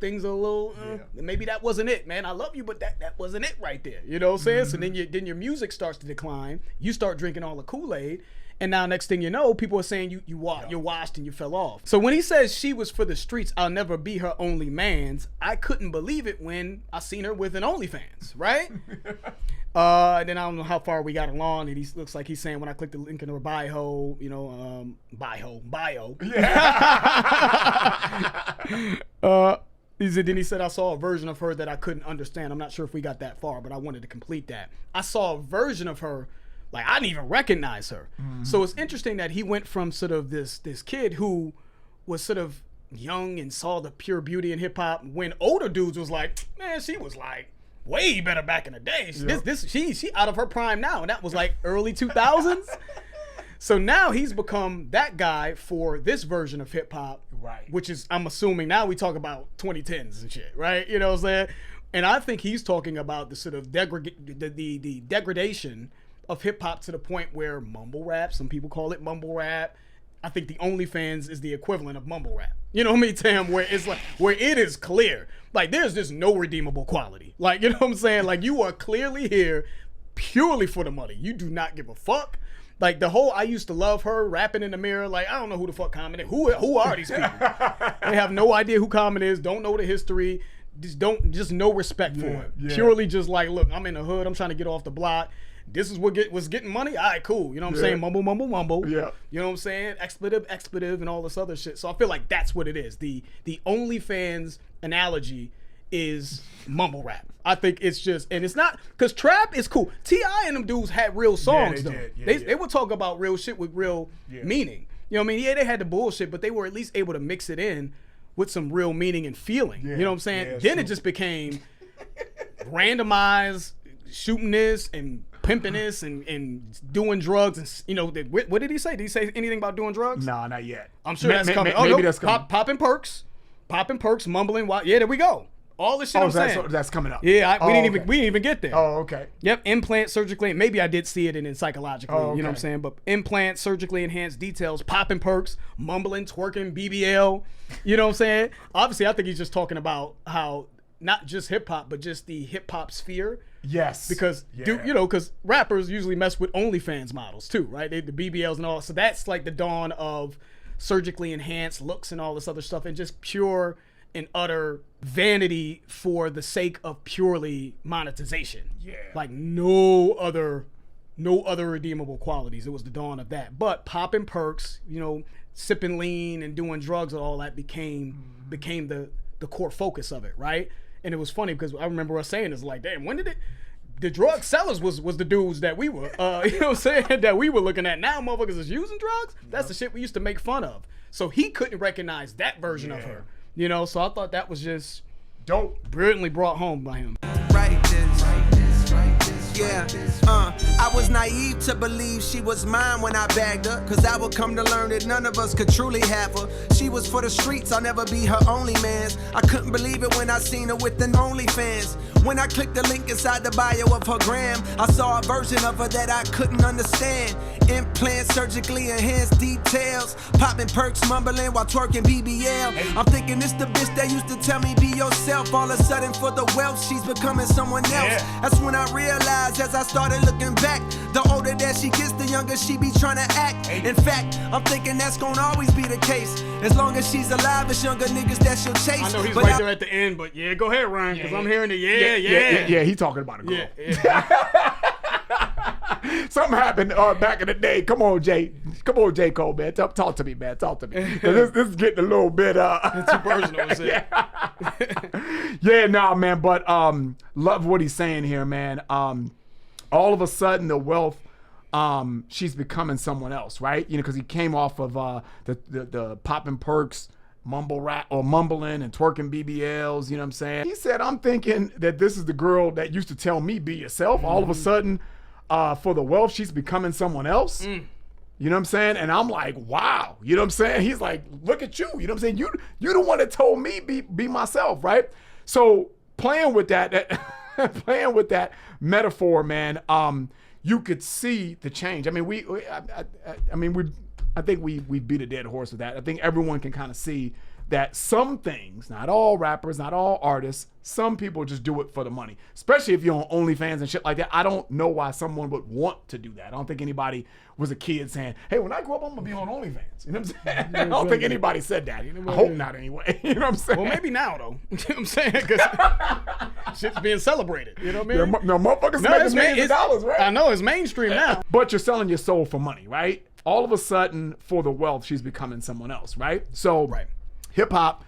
things are a little, maybe that wasn't it, man. I love you, but that wasn't it right there. You know what I'm saying? So then your music starts to decline. You start drinking all the Kool-Aid. And now next thing you know, people are saying you're washed and you fell off. So when he says she was for the streets, I'll never be her only man's, I couldn't believe it when I seen her with an OnlyFans, right? And then I don't know how far we got along, and he looks like he's saying when I click the link in her bio, bio. Yeah. Then he said I saw a version of her that I couldn't understand. I'm not sure if we got that far, but I wanted to complete that. I saw a version of her. Like, I didn't even recognize her. So it's interesting that he went from sort of this kid who was sort of young and saw the pure beauty in hip hop when older dudes was like, man, she was like way better back in the day. She out of her prime now, and that was like early 2000s. So now he's become that guy for this version of hip hop, Right. Which is, I'm assuming now we talk about 2010s and shit, right? You know what I'm saying? And I think he's talking about the sort of the degradation of hip hop to the point where mumble rap, some people call it mumble rap. I think the OnlyFans is the equivalent of mumble rap. You know what I mean, Tam? Where it's like, where it is clear, like there's just no redeemable quality. Like, you know what I'm saying? Like you are clearly here purely for the money. You do not give a fuck. Like the whole, I used to love her rapping in the mirror. Like I don't know who the fuck Common is. Who are these people? They have no idea who Common is. Don't know the history. Just no respect for it. Yeah. Purely just like, look, I'm in the hood. I'm trying to get off the block. This is what was getting money. All right, cool. You know what I'm saying? Mumble, mumble, mumble. Yeah. You know what I'm saying? Expletive, and all this other shit. So I feel like that's what it is. The OnlyFans analogy is mumble rap. I think it's just, and it's not, because trap is cool. T.I. and them dudes had real songs, they though. did. Yeah, They would talk about real shit with real meaning. You know what I mean? Yeah, they had the bullshit, but they were at least able to mix it in with some real meaning and feeling. You know what I'm saying? Yeah, Then it just became randomized shooting this and pimping this and doing drugs and, you know, what did he say? Did he say anything about doing drugs? Nah, not yet. I'm sure that's coming. Maybe that's coming. Popping perks, mumbling. Yeah, there we go. All this shit I'm saying. That's coming up. Yeah, we didn't even get there. Oh, okay. Yep, implant surgically. Maybe I did see it in psychologically. Oh, okay. You know what I'm saying? But implant surgically enhanced details, popping perks, mumbling, twerking, BBL. You know what I'm saying? Obviously, I think he's just talking about how not just hip hop, but just the hip hop sphere. Yes. Because because rappers usually mess with OnlyFans models too, right? The BBLs and all. So that's like the dawn of surgically enhanced looks and all this other stuff, and just pure and utter vanity for the sake of purely monetization. Yeah. Like no other redeemable qualities. It was the dawn of that. But popping perks, you know, sipping lean and doing drugs and all that became the core focus of it, right? And it was funny because I remember us saying this, like, damn, when did it? The drug sellers was the dudes that we were, you know what I'm saying, that we were looking at. Now motherfuckers is using drugs. That's the shit we used to make fun of. So he couldn't recognize that version of her, you know. So I thought that was just dope, brilliantly brought home by him. Yeah, I was naive to believe she was mine when I bagged her, cause I would come to learn that none of us could truly have her. She was for the streets, I'll never be her only man's. I couldn't believe it when I seen her with an OnlyFans. When I clicked the link inside the bio of her gram, I saw a version of her that I couldn't understand. Implant surgically enhanced details, popping perks, mumbling while twerking BBL. I'm thinking it's the bitch that used to tell me be yourself. All of a sudden for the wealth, she's becoming someone else. That's when I realized as I started looking back, the older that she gets, the younger she be trying to act. In fact, I'm thinking that's gonna always be the case. As long as she's alive, it's younger niggas that she'll chase. I know he's right there at the end, but yeah, go ahead, Ryan, because I'm hearing the yeah, he talking about a girl. Something happened back in the day. Come on, J Cole, man. Talk to me, man. Talk to me. This is getting a little bit too personal. Man. But love what he's saying here, man. All of a sudden, the wealth, she's becoming someone else, right? You know, because he came off of the popping perks, mumble rap or mumbling and twerking BBLs. You know what I'm saying? He said, "I'm thinking that this is the girl that used to tell me be yourself. All of a sudden." For the wealth, she's becoming someone else. You know what I'm saying? And I'm like, wow. You know what I'm saying? He's like, look at you. You know what I'm saying? You the one that told me be myself, right? So playing with that metaphor, man, you could see the change. I mean, I think we beat a dead horse with that. I think everyone can kind of see that some things, not all rappers, not all artists, some people just do it for the money, especially if you're on OnlyFans and shit like that. I don't know why someone would want to do that. I don't think anybody was a kid saying, hey, when I grow up, I'm going to be on OnlyFans. You know what I'm saying? I don't think anybody said that. I hope not anyway. You know what I'm saying? Well, maybe now, though. You know what I'm saying? Because shit's being celebrated. You know what I mean? No, motherfuckers making millions of dollars, right? I know, it's mainstream now. But you're selling your soul for money, right? All of a sudden, for the wealth, she's becoming someone else, right? So, hip hop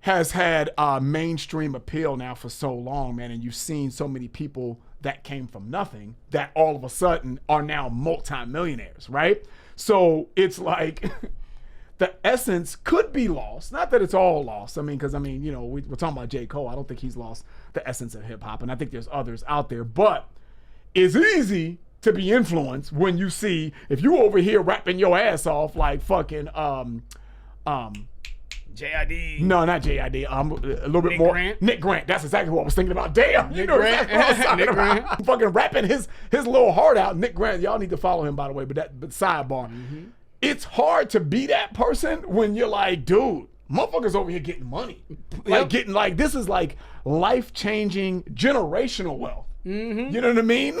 has had mainstream appeal now for so long, man, and you've seen so many people that came from nothing that all of a sudden are now multimillionaires, right? So it's like the essence could be lost. Not that it's all lost. I mean, because you know, we're talking about J. Cole. I don't think he's lost the essence of hip hop, and I think there's others out there, but it's easy to be influenced when you see, if you over here rapping your ass off like fucking JID. No, not JID. A little bit Nick more. Grant? Nick Grant. That's exactly what I was thinking about. Damn, you know Grant. exactly what I was talking Nick about. Grant. Fucking rapping his little heart out. Nick Grant. Y'all need to follow him, by the way. But sidebar. It's hard to be that person when you're like, dude, motherfuckers over here getting money. Like getting like, this is like life-changing generational wealth. You know what I mean?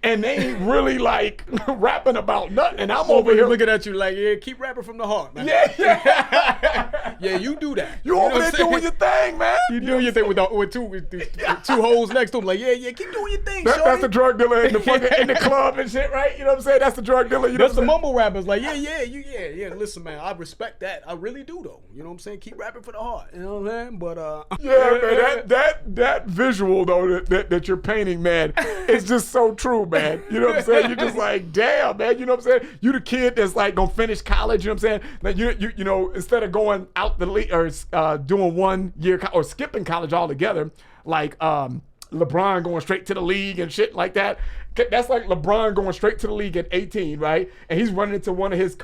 And they ain't really like rapping about nothing. And I'm over here looking at you like, yeah, keep rapping from the heart, man. Yeah. Yeah, you do that. You over there doing your thing, man. You doing your thing with two holes next to him. Like, yeah, keep doing your thing, shorty. That's the drug dealer in the fucking in the club and shit, right? You know what I'm saying? That's the drug dealer. You know That's the what I'm mumble rappers. Like, yeah. Listen, man, I respect that. I really do, though. You know what I'm saying? Keep rapping for the heart. You know what I'm saying? But yeah, man, that visual though that you're painting, man, is just so true, man. You know what I'm saying? You're just like, damn, man. You know what I'm saying? You the kid that's like gonna finish college. You know what I'm saying? Like you know, instead of going out the league or doing 1 year or skipping college altogether, like LeBron going straight to the league and shit like that. That's like LeBron going straight to the league at 18, right? And he's running into one of his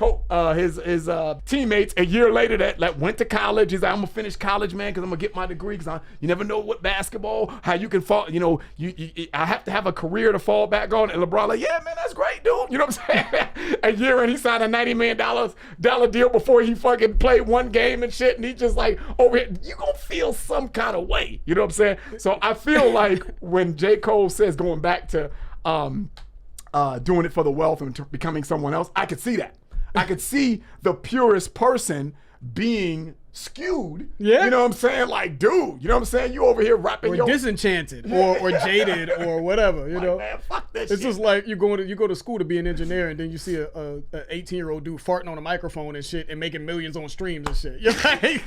teammates a year later that went to college. He's like, I'm gonna finish college, man, because I'm gonna get my degree. Because you never know what basketball, how you can fall. You know, I have to have a career to fall back on. And LeBron like, yeah, man, that's great, dude. You know what I'm saying? A year and he signed a $90 million deal before he fucking played one game and shit. And he just like over here, you gonna feel some kind of way. You know what I'm saying? So I feel like when J. Cole says going back to doing it for the wealth and becoming someone else, I could see that. I could see the purest person being skewed. Yeah. You know what I'm saying? Like, dude, you know what I'm saying? You over here rapping or disenchanted or jaded or whatever, you know? Man, fuck that it's shit. just like you go to school to be an engineer and then you see a 18-year-old dude farting on a microphone and shit and making millions on streams and shit. You're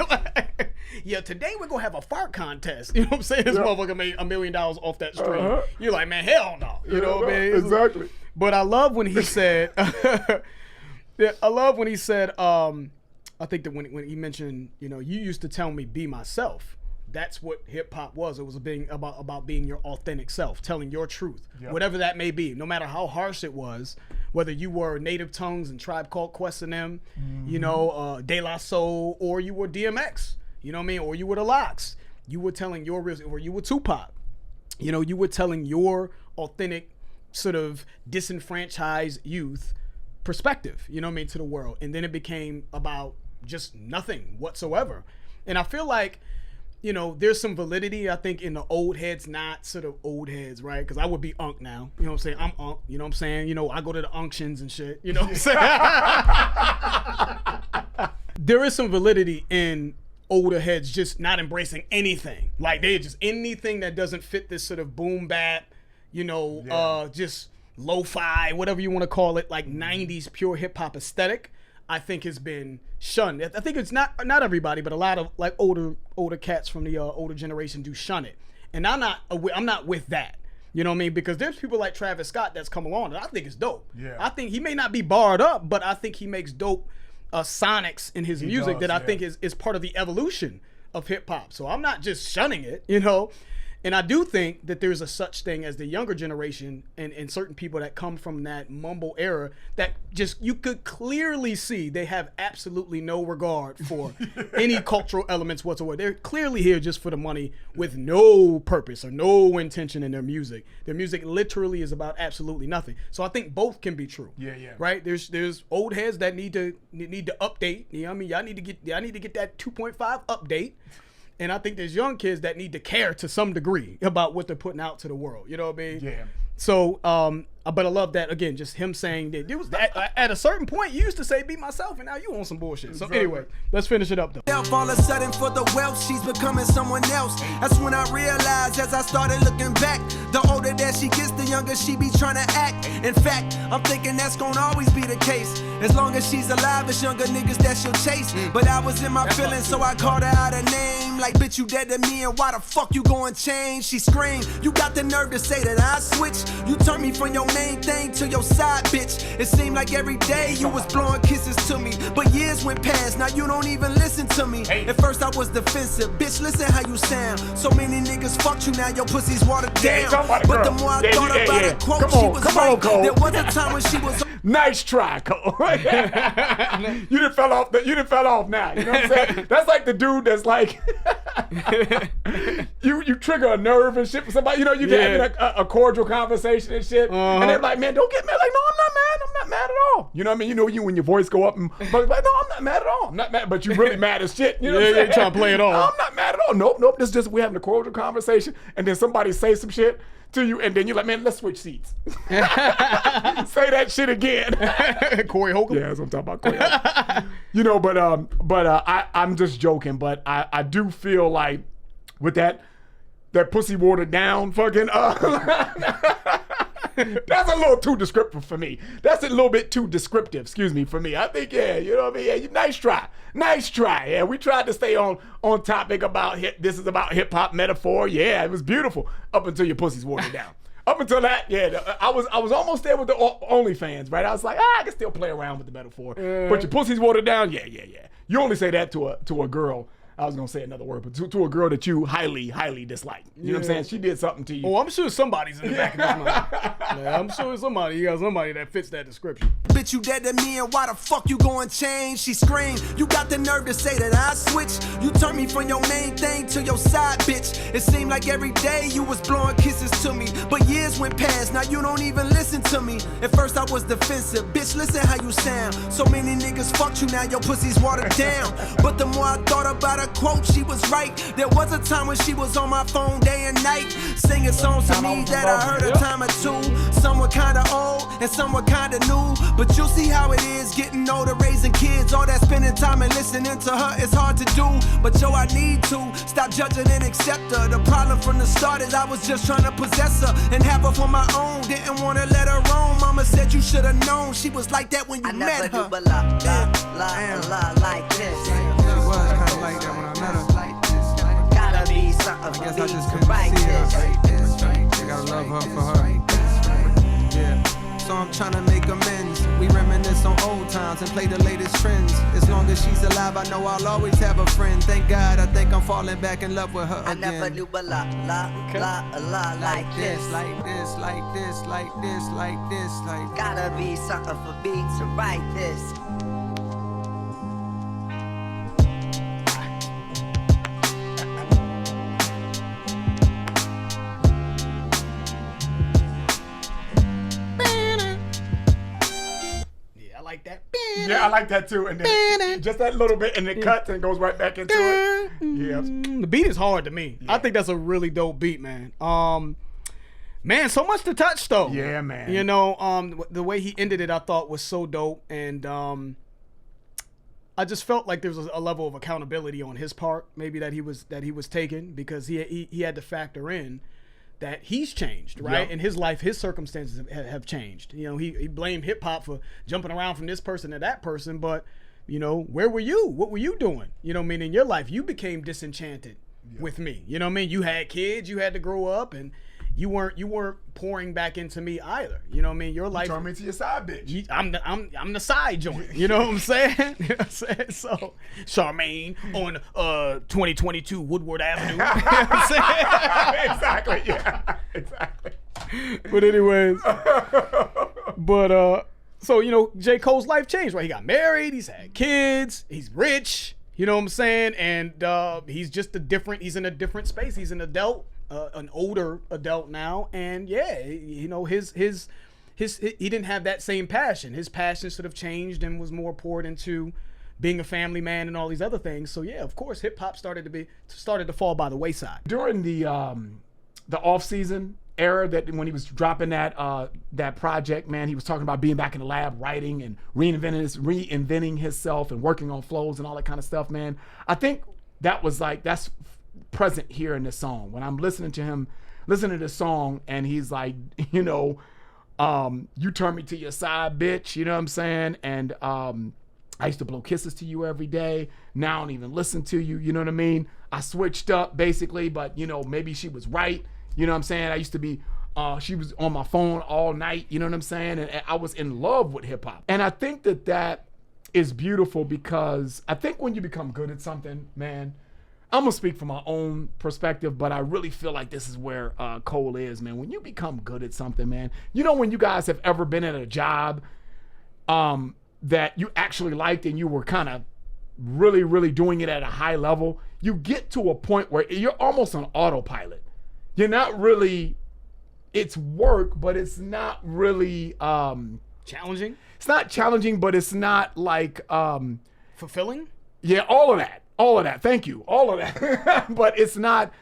like, yeah, today we're gonna have a fart contest. You know what I'm saying? This motherfucker made $1 million off that stream. You're like, man, hell no. You know what I mean? Exactly. But I love when he said I think that when he mentioned, you know, you used to tell me be myself. That's what hip hop was. It was about being your authentic self, telling your truth, whatever that may be, no matter how harsh it was, whether you were Native Tongues and Tribe Called Quest and them, you know, De La Soul, or you were DMX, you know what I mean, or you were the Lox. You were telling your real, or you were Tupac. You know, you were telling your authentic, sort of disenfranchised youth perspective, you know what I mean, to the world. And then it became about just nothing whatsoever. And I feel like, you know, there's some validity, I think, in the old heads, not sort of old heads, right? Because I would be Unk now. You know what I'm saying? I'm Unk. You know what I'm saying? You know, I go to the unctions and shit. You know what I'm saying? There is some validity in older heads just not embracing anything. Like, they just anything that doesn't fit this sort of boom bap, you know, just lo-fi, whatever you want to call it, like 90s pure hip-hop aesthetic, I think has been shunned. I think it's not everybody, but a lot of like older cats from the older generation do shun it. And I'm not with that. You know what I mean? Because there's people like Travis Scott that's come along and I think it's dope. Yeah. I think he may not be barred up, but I think he makes dope sonics in his music that I think is part of the evolution of hip hop. So I'm not just shunning it, you know? And I do think that there's a such thing as the younger generation and certain people that come from that mumble era that just, you could clearly see they have absolutely no regard for any cultural elements whatsoever. They're clearly here just for the money with no purpose or no intention in their music. Their music literally is about absolutely nothing. So I think both can be true. Yeah. Right? There's old heads that need to update. You know what I mean? Y'all need to get that 2.5 update. And I think there's young kids that need to care to some degree about what they're putting out to the world. You know what I mean? Yeah. So, but I love that, again, just him saying that. It was at a certain point, you used to say, be myself, and now you on some bullshit. So anyway, let's finish it up, though. All of a sudden, for the wealth, she's becoming someone else. That's when I realized, as I started looking back, the older that she gets, the younger she be trying to act. In fact, I'm thinking that's gonna always be the case. As long as she's alive, it's younger niggas that she'll chase. But I was in my feelings, so I called her out a name. Like, bitch, you dead to me, and why the fuck you going change? She screamed, you got the nerve to say that I switched. You turned me from your main thing to your side, bitch. It seemed like every day you was blowing kisses to me. But years went past, now you don't even listen to me. At first I was defensive, bitch, listen how you sound. So many niggas fucked you, now your pussy's watered down. about a But the girl. more I Yeah, thought about her quote, she was Come right. on, Cole. There was a time when she was. Nice try, Cole. You didn't fell off. You didn't fell off now. You know what I'm saying? That's like the dude that's like, you trigger a nerve and shit for somebody. You know, you having a cordial conversation and shit, and they're like, man, don't get mad. Like, no, I'm not mad. I'm not mad at all. You know what I mean? You know, when your voice go up and but like, no, I'm not mad at all. I'm not mad, but you really mad as shit. You know what I'm saying? You're trying to play it off. No, I'm not mad at all. Nope. This is just we're having a cordial conversation, and then somebody say some shit to you, and then you're like, man, let's switch seats. Say that shit again. Corey Holcomb. Yeah, that's what I'm talking about. Corey Holcomb. You know, but I'm just joking. But I do feel like with that pussy watered down fucking that's a little too descriptive for me. That's a little bit too descriptive, excuse me, for me. I think, yeah, you know what I mean? Yeah, nice try. Yeah, we tried to stay on topic about this is about hip hop metaphor. Yeah, it was beautiful up until your pussy's watered down. Up until that, yeah, I was almost there with the OnlyFans, right? I was like, I can still play around with the metaphor, but your pussy's watered down. Yeah. You only say that to a girl. I was gonna say another word, but to a girl that you highly dislike. You know what I'm saying? She did something to you. Oh, I'm sure somebody's in the back of his mind. Yeah, I'm sure you got somebody that fits that description. Bitch, you dead to me, and why the fuck you going change? She screamed, you got the nerve to say that I switched. You turned me from your main thing to your side, bitch. It seemed like every day you was blowing kisses to me, but years went past, now you don't even listen to me. At first I was defensive, bitch, listen how you sound. So many niggas fucked you, now your pussy's watered down. But the more I thought about her quote, she was right. There was a time when she was on my phone day and night, singing songs to me that I heard a time or two. Some were kinda old and some were kinda new, but you see how it is getting older, raising kids. All that spending time and listening to her is hard to do, but yo, I need to stop judging and accept her. The problem from the start is I was just trying to possess her and have her for my own. Didn't want to let her roam. Mama said you should have known she was like that when you met her. I never do a lot like this. She was kind of like that when I met her. Gotta be something for I guess me I just to couldn't write see her. this. I gotta love her for her. Yeah. So I'm trying to make amends. We reminisce on old times and play the latest trends. As long as she's alive, I know I'll always have a friend. Thank God, I think I'm falling back in love with her I again. never do a lot like this. Like this. Gotta be something for me to write this. Like that. Yeah, I like that too. And then just that little bit, and it cuts and goes right back into it. Yeah. The beat is hard to me. I think that's a really dope beat, man. Man, so much to touch though. Yeah, man. You know, the way he ended it, I thought was so dope, and I just felt like there was a level of accountability on his part, maybe that he was taking, because he had to factor in that he's changed, right? Yep. In his life, his circumstances have changed. You know, he blamed hip hop for jumping around from this person to that person, but you know, where were you? What were you doing? You know what I mean? In your life, you became disenchanted with me. You know what I mean? You had kids, you had to grow up, and you weren't pouring back into me either. You know what I mean? Your life Turn me to your side bitch. I'm the side joint. You know what I'm saying? You know what I'm saying? So Charmaine on 2022 Woodward Avenue. You know what I'm saying? Exactly. Yeah. Exactly. But anyways, so you know, J. Cole's life changed, right? He got married, he's had kids, he's rich. You know what I'm saying? And he's in a different space. He's an adult. An older adult now, and yeah, you know, his he didn't have that same passion. His passion sort of changed and was more poured into being a family man and all these other things. So yeah, of course, hip hop started to fall by the wayside During the off season era, that when he was dropping that project, man, he was talking about being back in the lab, writing and reinventing himself and working on flows and all that kind of stuff, man. I think that's present here in this song. When I'm listening to this song, and he's like, you know, you turn me to your side, bitch. You know what I'm saying? And I used to blow kisses to you every day. Now I don't even listen to you. You know what I mean? I switched up basically, but you know, maybe she was right. You know what I'm saying? I used to be, she was on my phone all night. You know what I'm saying? And I was in love with hip hop. And I think that is beautiful, because I think when you become good at something, man, I'm gonna speak from my own perspective, but I really feel like this is where Cole is, man. When you become good at something, man, you know, when you guys have ever been at a job that you actually liked and you were kind of really, really doing it at a high level, you get to a point where you're almost on autopilot. You're not really, it's work, but it's not really Challenging? It's not challenging, but it's not like Fulfilling? yeah, all of that. Thank you. All of that. But it's not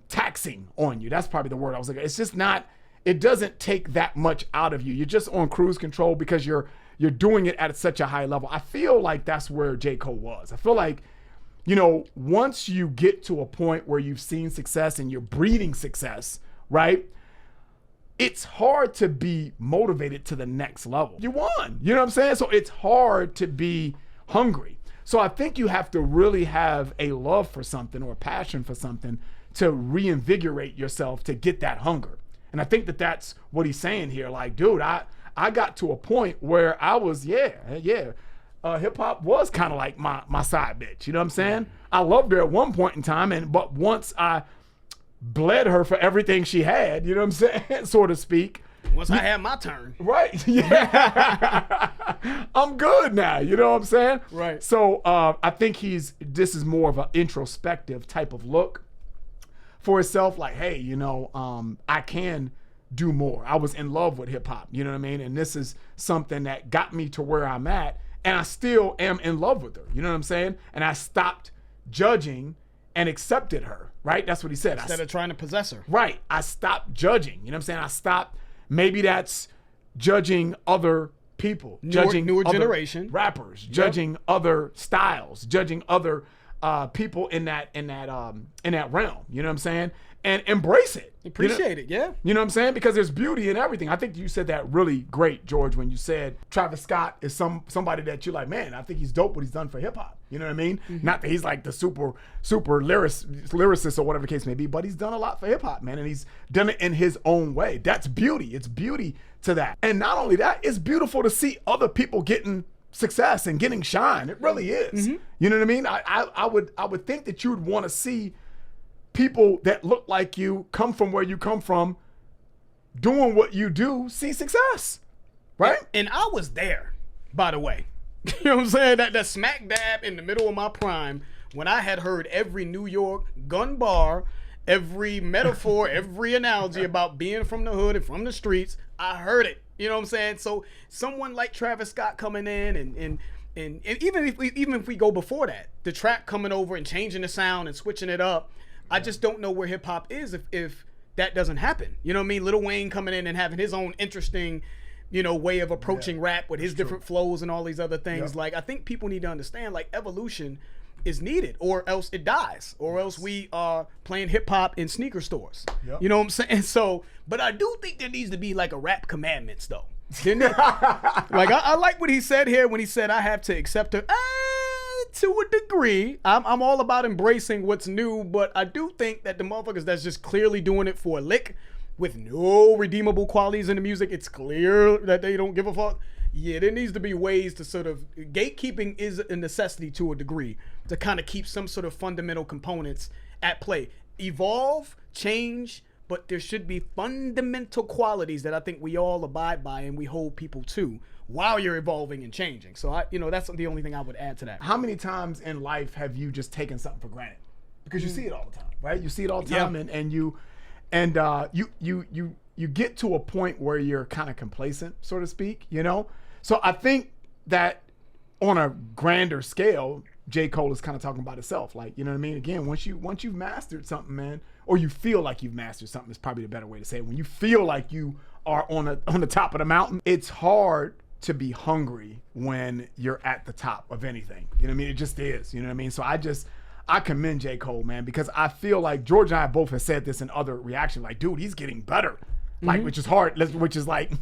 taxing on you. That's probably the word I was looking at. It's just not, it doesn't take that much out of you. You're just on cruise control because you're doing it at such a high level. I feel like that's where J. Cole was. I feel like, you know, once you get to a point where you've seen success and you're breeding success, right? It's hard to be motivated to the next level. You won. You know what I'm saying? So it's hard to be hungry. So I think you have to really have a love for something or a passion for something to reinvigorate yourself to get that hunger. And I think that that's what he's saying here. Like, dude, I got to a point where I was, hip hop was kind of like my side bitch. You know what I'm saying? I loved her at one point in time, but once I bled her for everything she had, you know what I'm saying, so to speak. Once I had my turn. Right. Yeah. I'm good now. You know what I'm saying? Right. So I think this is more of an introspective type of look for himself. Like, hey, you know, I can do more. I was in love with hip hop. You know what I mean? And this is something that got me to where I'm at. And I still am in love with her. You know what I'm saying? And I stopped judging and accepted her. Right? That's what he said. Instead of trying to possess her. Right. I stopped judging. You know what I'm saying? I stopped. Maybe that's judging other people, judging newer other generation rappers, judging other styles, judging other people in that realm. You know what I'm saying? And embrace it. Appreciate it, yeah. You know what I'm saying? Because there's beauty in everything. I think you said that really great, George, when you said Travis Scott is somebody that you're like, man, I think he's dope what he's done for hip hop. You know what I mean? Mm-hmm. Not that he's like the super lyricist or whatever the case may be, but he's done a lot for hip hop, man, and he's done it in his own way. That's beauty. It's beauty to that. And not only that, it's beautiful to see other people getting success and getting shine. It really is. Mm-hmm. You know what I mean? I would think that you would want to see people that look like you, come from where you come from, doing what you do, see success, right? And I was there, by the way. You know what I'm saying? That smack dab in the middle of my prime when I had heard every New York gun bar, every metaphor, every analogy about being from the hood and from the streets. I heard it. You know what I'm saying? So someone like Travis Scott coming in and even if we go before that, the trap coming over and changing the sound and switching it up, I just don't know where hip hop is if that doesn't happen. You know what I mean? Lil Wayne coming in and having his own interesting, you know, way of approaching rap with his different flows and all these other things. Like, I think people need to understand, like, evolution is needed, or else it dies, or else we are playing hip hop in sneaker stores. You know what I'm saying? So, but I do think there needs to be like a rap commandments though. Like, I like what he said here when he said I have to accept her. To a degree, I'm all about embracing what's new, but I do think that the motherfuckers that's just clearly doing it for a lick with no redeemable qualities in the music, it's clear that they don't give a fuck. Yeah, there needs to be ways to sort of, gatekeeping is a necessity to a degree to kind of keep some sort of fundamental components at play. Evolve, change, but there should be fundamental qualities that I think we all abide by and we hold people to while you're evolving and changing. So that's the only thing I would add to that. How many times in life have you just taken something for granted? Because you see it all the time, right? You see it all the time, and you get to a point where you're kind of complacent, so to speak, you know? So I think that on a grander scale, J. Cole is kind of talking about himself. Like, you know what I mean? Again, once you've mastered something, man, or you feel like you've mastered something is probably the better way to say it. When you feel like you are on the top of the mountain, it's hard to be hungry when you're at the top of anything. You know what I mean? It just is. You know what I mean? So I commend J. Cole, man, because I feel like George and I both have said this in other reactions. Like, dude, he's getting better. Like, which is hard, which is like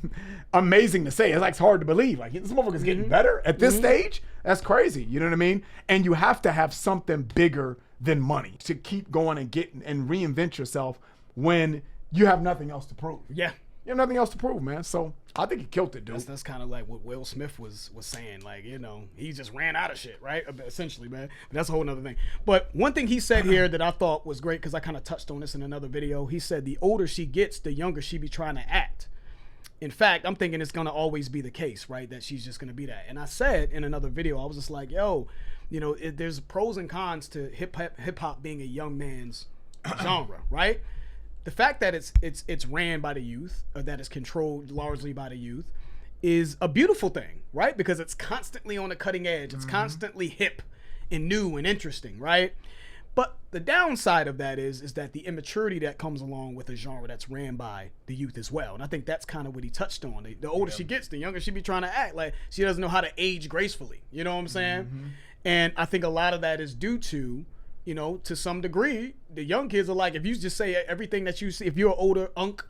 amazing to say. It's like, it's hard to believe. Like, this motherfucker's getting better at this stage. That's crazy. You know what I mean? And you have to have something bigger than money to keep going and get and reinvent yourself when you have nothing else to prove. Yeah. You have nothing else to prove, man. So I think he killed it, dude. That's kind of like what Will Smith was saying. Like, you know, he just ran out of shit, right? Essentially, man. But that's a whole nother thing. But one thing he said here that I thought was great, because I kind of touched on this in another video. He said the older she gets, the younger she be trying to act. In fact, I'm thinking it's going to always be the case, right? That she's just going to be that. And I said in another video, I was just like, yo, you know, there's pros and cons to hip hop being a young man's genre, right? The fact that it's ran by the youth, or that it's controlled largely by the youth, is a beautiful thing, right? Because it's constantly on the cutting edge. It's constantly hip and new and interesting, right? But the downside of that is that the immaturity that comes along with a genre that's ran by the youth as well. And I think that's kind of what he touched on. The older she gets, the younger she be trying to act. Like, she doesn't know how to age gracefully. You know what I'm saying? And I think a lot of that is due to, you know, to some degree, the young kids are like, if you just say everything that you see, if you're an older unk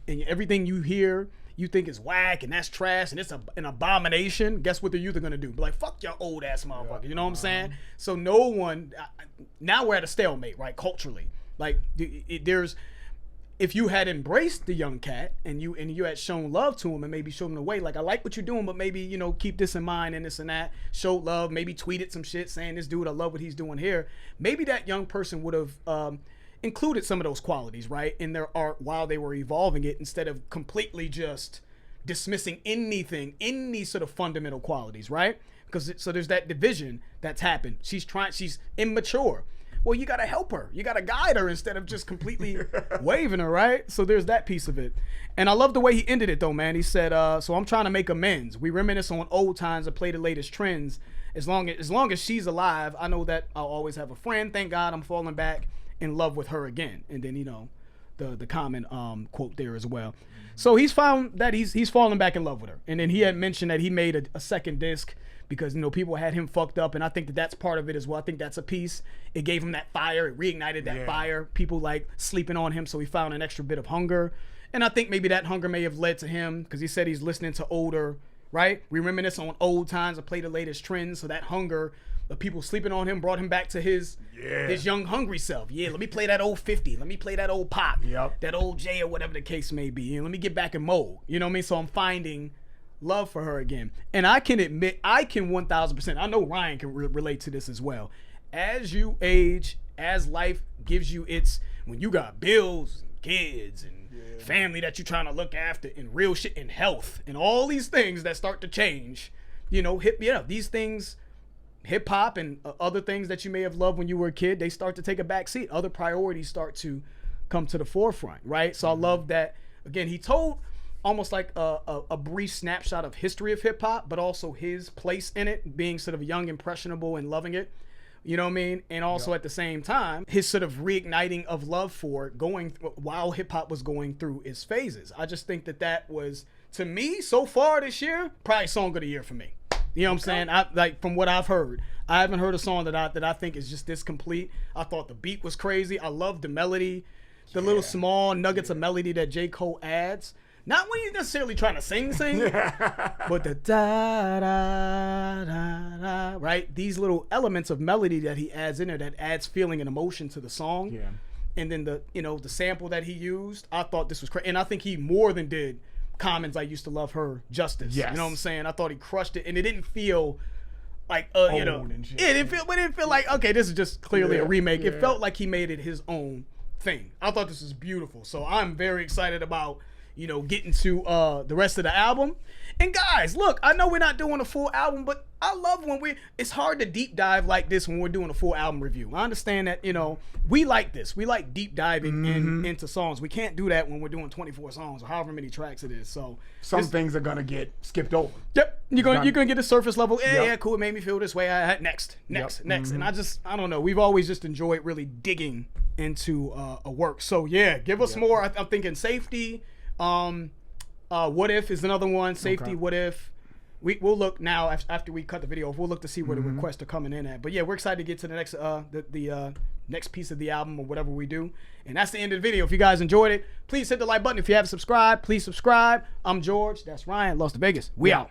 and everything you hear, you think is whack and that's trash and it's an abomination, guess what the youth are going to do? Be like, fuck your old ass motherfucker. You know what I'm saying? So no one, now we're at a stalemate, right? Culturally. Like, there's, if you had embraced the young cat and you had shown love to him and maybe showed him the way, like, I like what you're doing, but maybe, you know, keep this in mind and this and that, showed love, maybe tweeted some shit saying, this dude, I love what he's doing here. Maybe that young person would have included some of those qualities, right, in their art while they were evolving it, instead of completely just dismissing anything, any sort of fundamental qualities, right? Because so there's that division that's happened. She's immature. Well, you got to help her. You got to guide her instead of just completely waving her, right? So there's that piece of it. And I love the way he ended it, though, man. He said, so I'm trying to make amends. We reminisce on old times and play the latest trends. As long as she's alive, I know that I'll always have a friend. Thank God I'm falling back in love with her again. And then, you know, the common quote there as well. So he's found that he's falling back in love with her. And then he had mentioned that he made a second disc because, you know, people had him fucked up, and I think that that's part of it as well. I think that's a piece. It gave him that fire. It reignited that fire. People like sleeping on him, so he found an extra bit of hunger. And I think maybe that hunger may have led to him, because he said he's listening to older, right? We reminisce on old times and play the latest trends. So that hunger of people sleeping on him brought him back to his young hungry self. Yeah, let me play that old 50. Let me play that old Pop. That old J, or whatever the case may be. And let me get back in mode. You know what I mean? So I'm finding love for her again. And I can admit, I can 1000%, I know Ryan can relate to this as well. As you age, as life gives you when you got bills and kids and family that you're trying to look after, and real shit, and health and all these things that start to change, you know, these things, hip hop and other things that you may have loved when you were a kid, they start to take a back seat. Other priorities start to come to the forefront, right? So I love that, again, he told almost like a brief snapshot of history of hip hop, but also his place in it, being sort of young, impressionable, and loving it. You know what I mean? And also at the same time, his sort of reigniting of love for it while hip hop was going through its phases. I just think that was, to me, so far this year, probably song of the year for me. You know what I'm saying? Like, from what I've heard, I haven't heard a song that I think is just this complete. I thought the beat was crazy. I love the melody, the little small nuggets of melody that J. Cole adds. Not when you're necessarily trying to sing, but the da da da da, right? These little elements of melody that he adds in there that adds feeling and emotion to the song. Yeah. And then the sample that he used, I thought this was crazy. And I think he more than did Common's "I Used to Love Her" justice. Yes. You know what I'm saying? I thought he crushed it, and it didn't feel like it didn't feel like, okay, this is just clearly a remake. It felt like he made it his own thing. I thought this was beautiful. So I'm very excited about getting to the rest of the album. And guys, look, I know we're not doing a full album, but I love when it's hard to deep dive like this when we're doing a full album review. I understand that, we like this. We like deep diving into songs. We can't do that when we're doing 24 songs or however many tracks it is. So some things are gonna get skipped over. Yep. You're gonna get a surface level. Yeah, cool. It made me feel this way. Next. And I don't know. We've always just enjoyed really digging into a work. So yeah, give us more. I'm thinking Safety. What If is another one. Safety. Okay. What If. We'll look now after we cut the video. We'll look to see where the requests are coming in at. But yeah, we're excited to get to the next the next piece of the album or whatever we do. And that's the end of the video. If you guys enjoyed it, please hit the like button. If you haven't subscribed, please subscribe. I'm George. That's Ryan. Las Vegas. We out.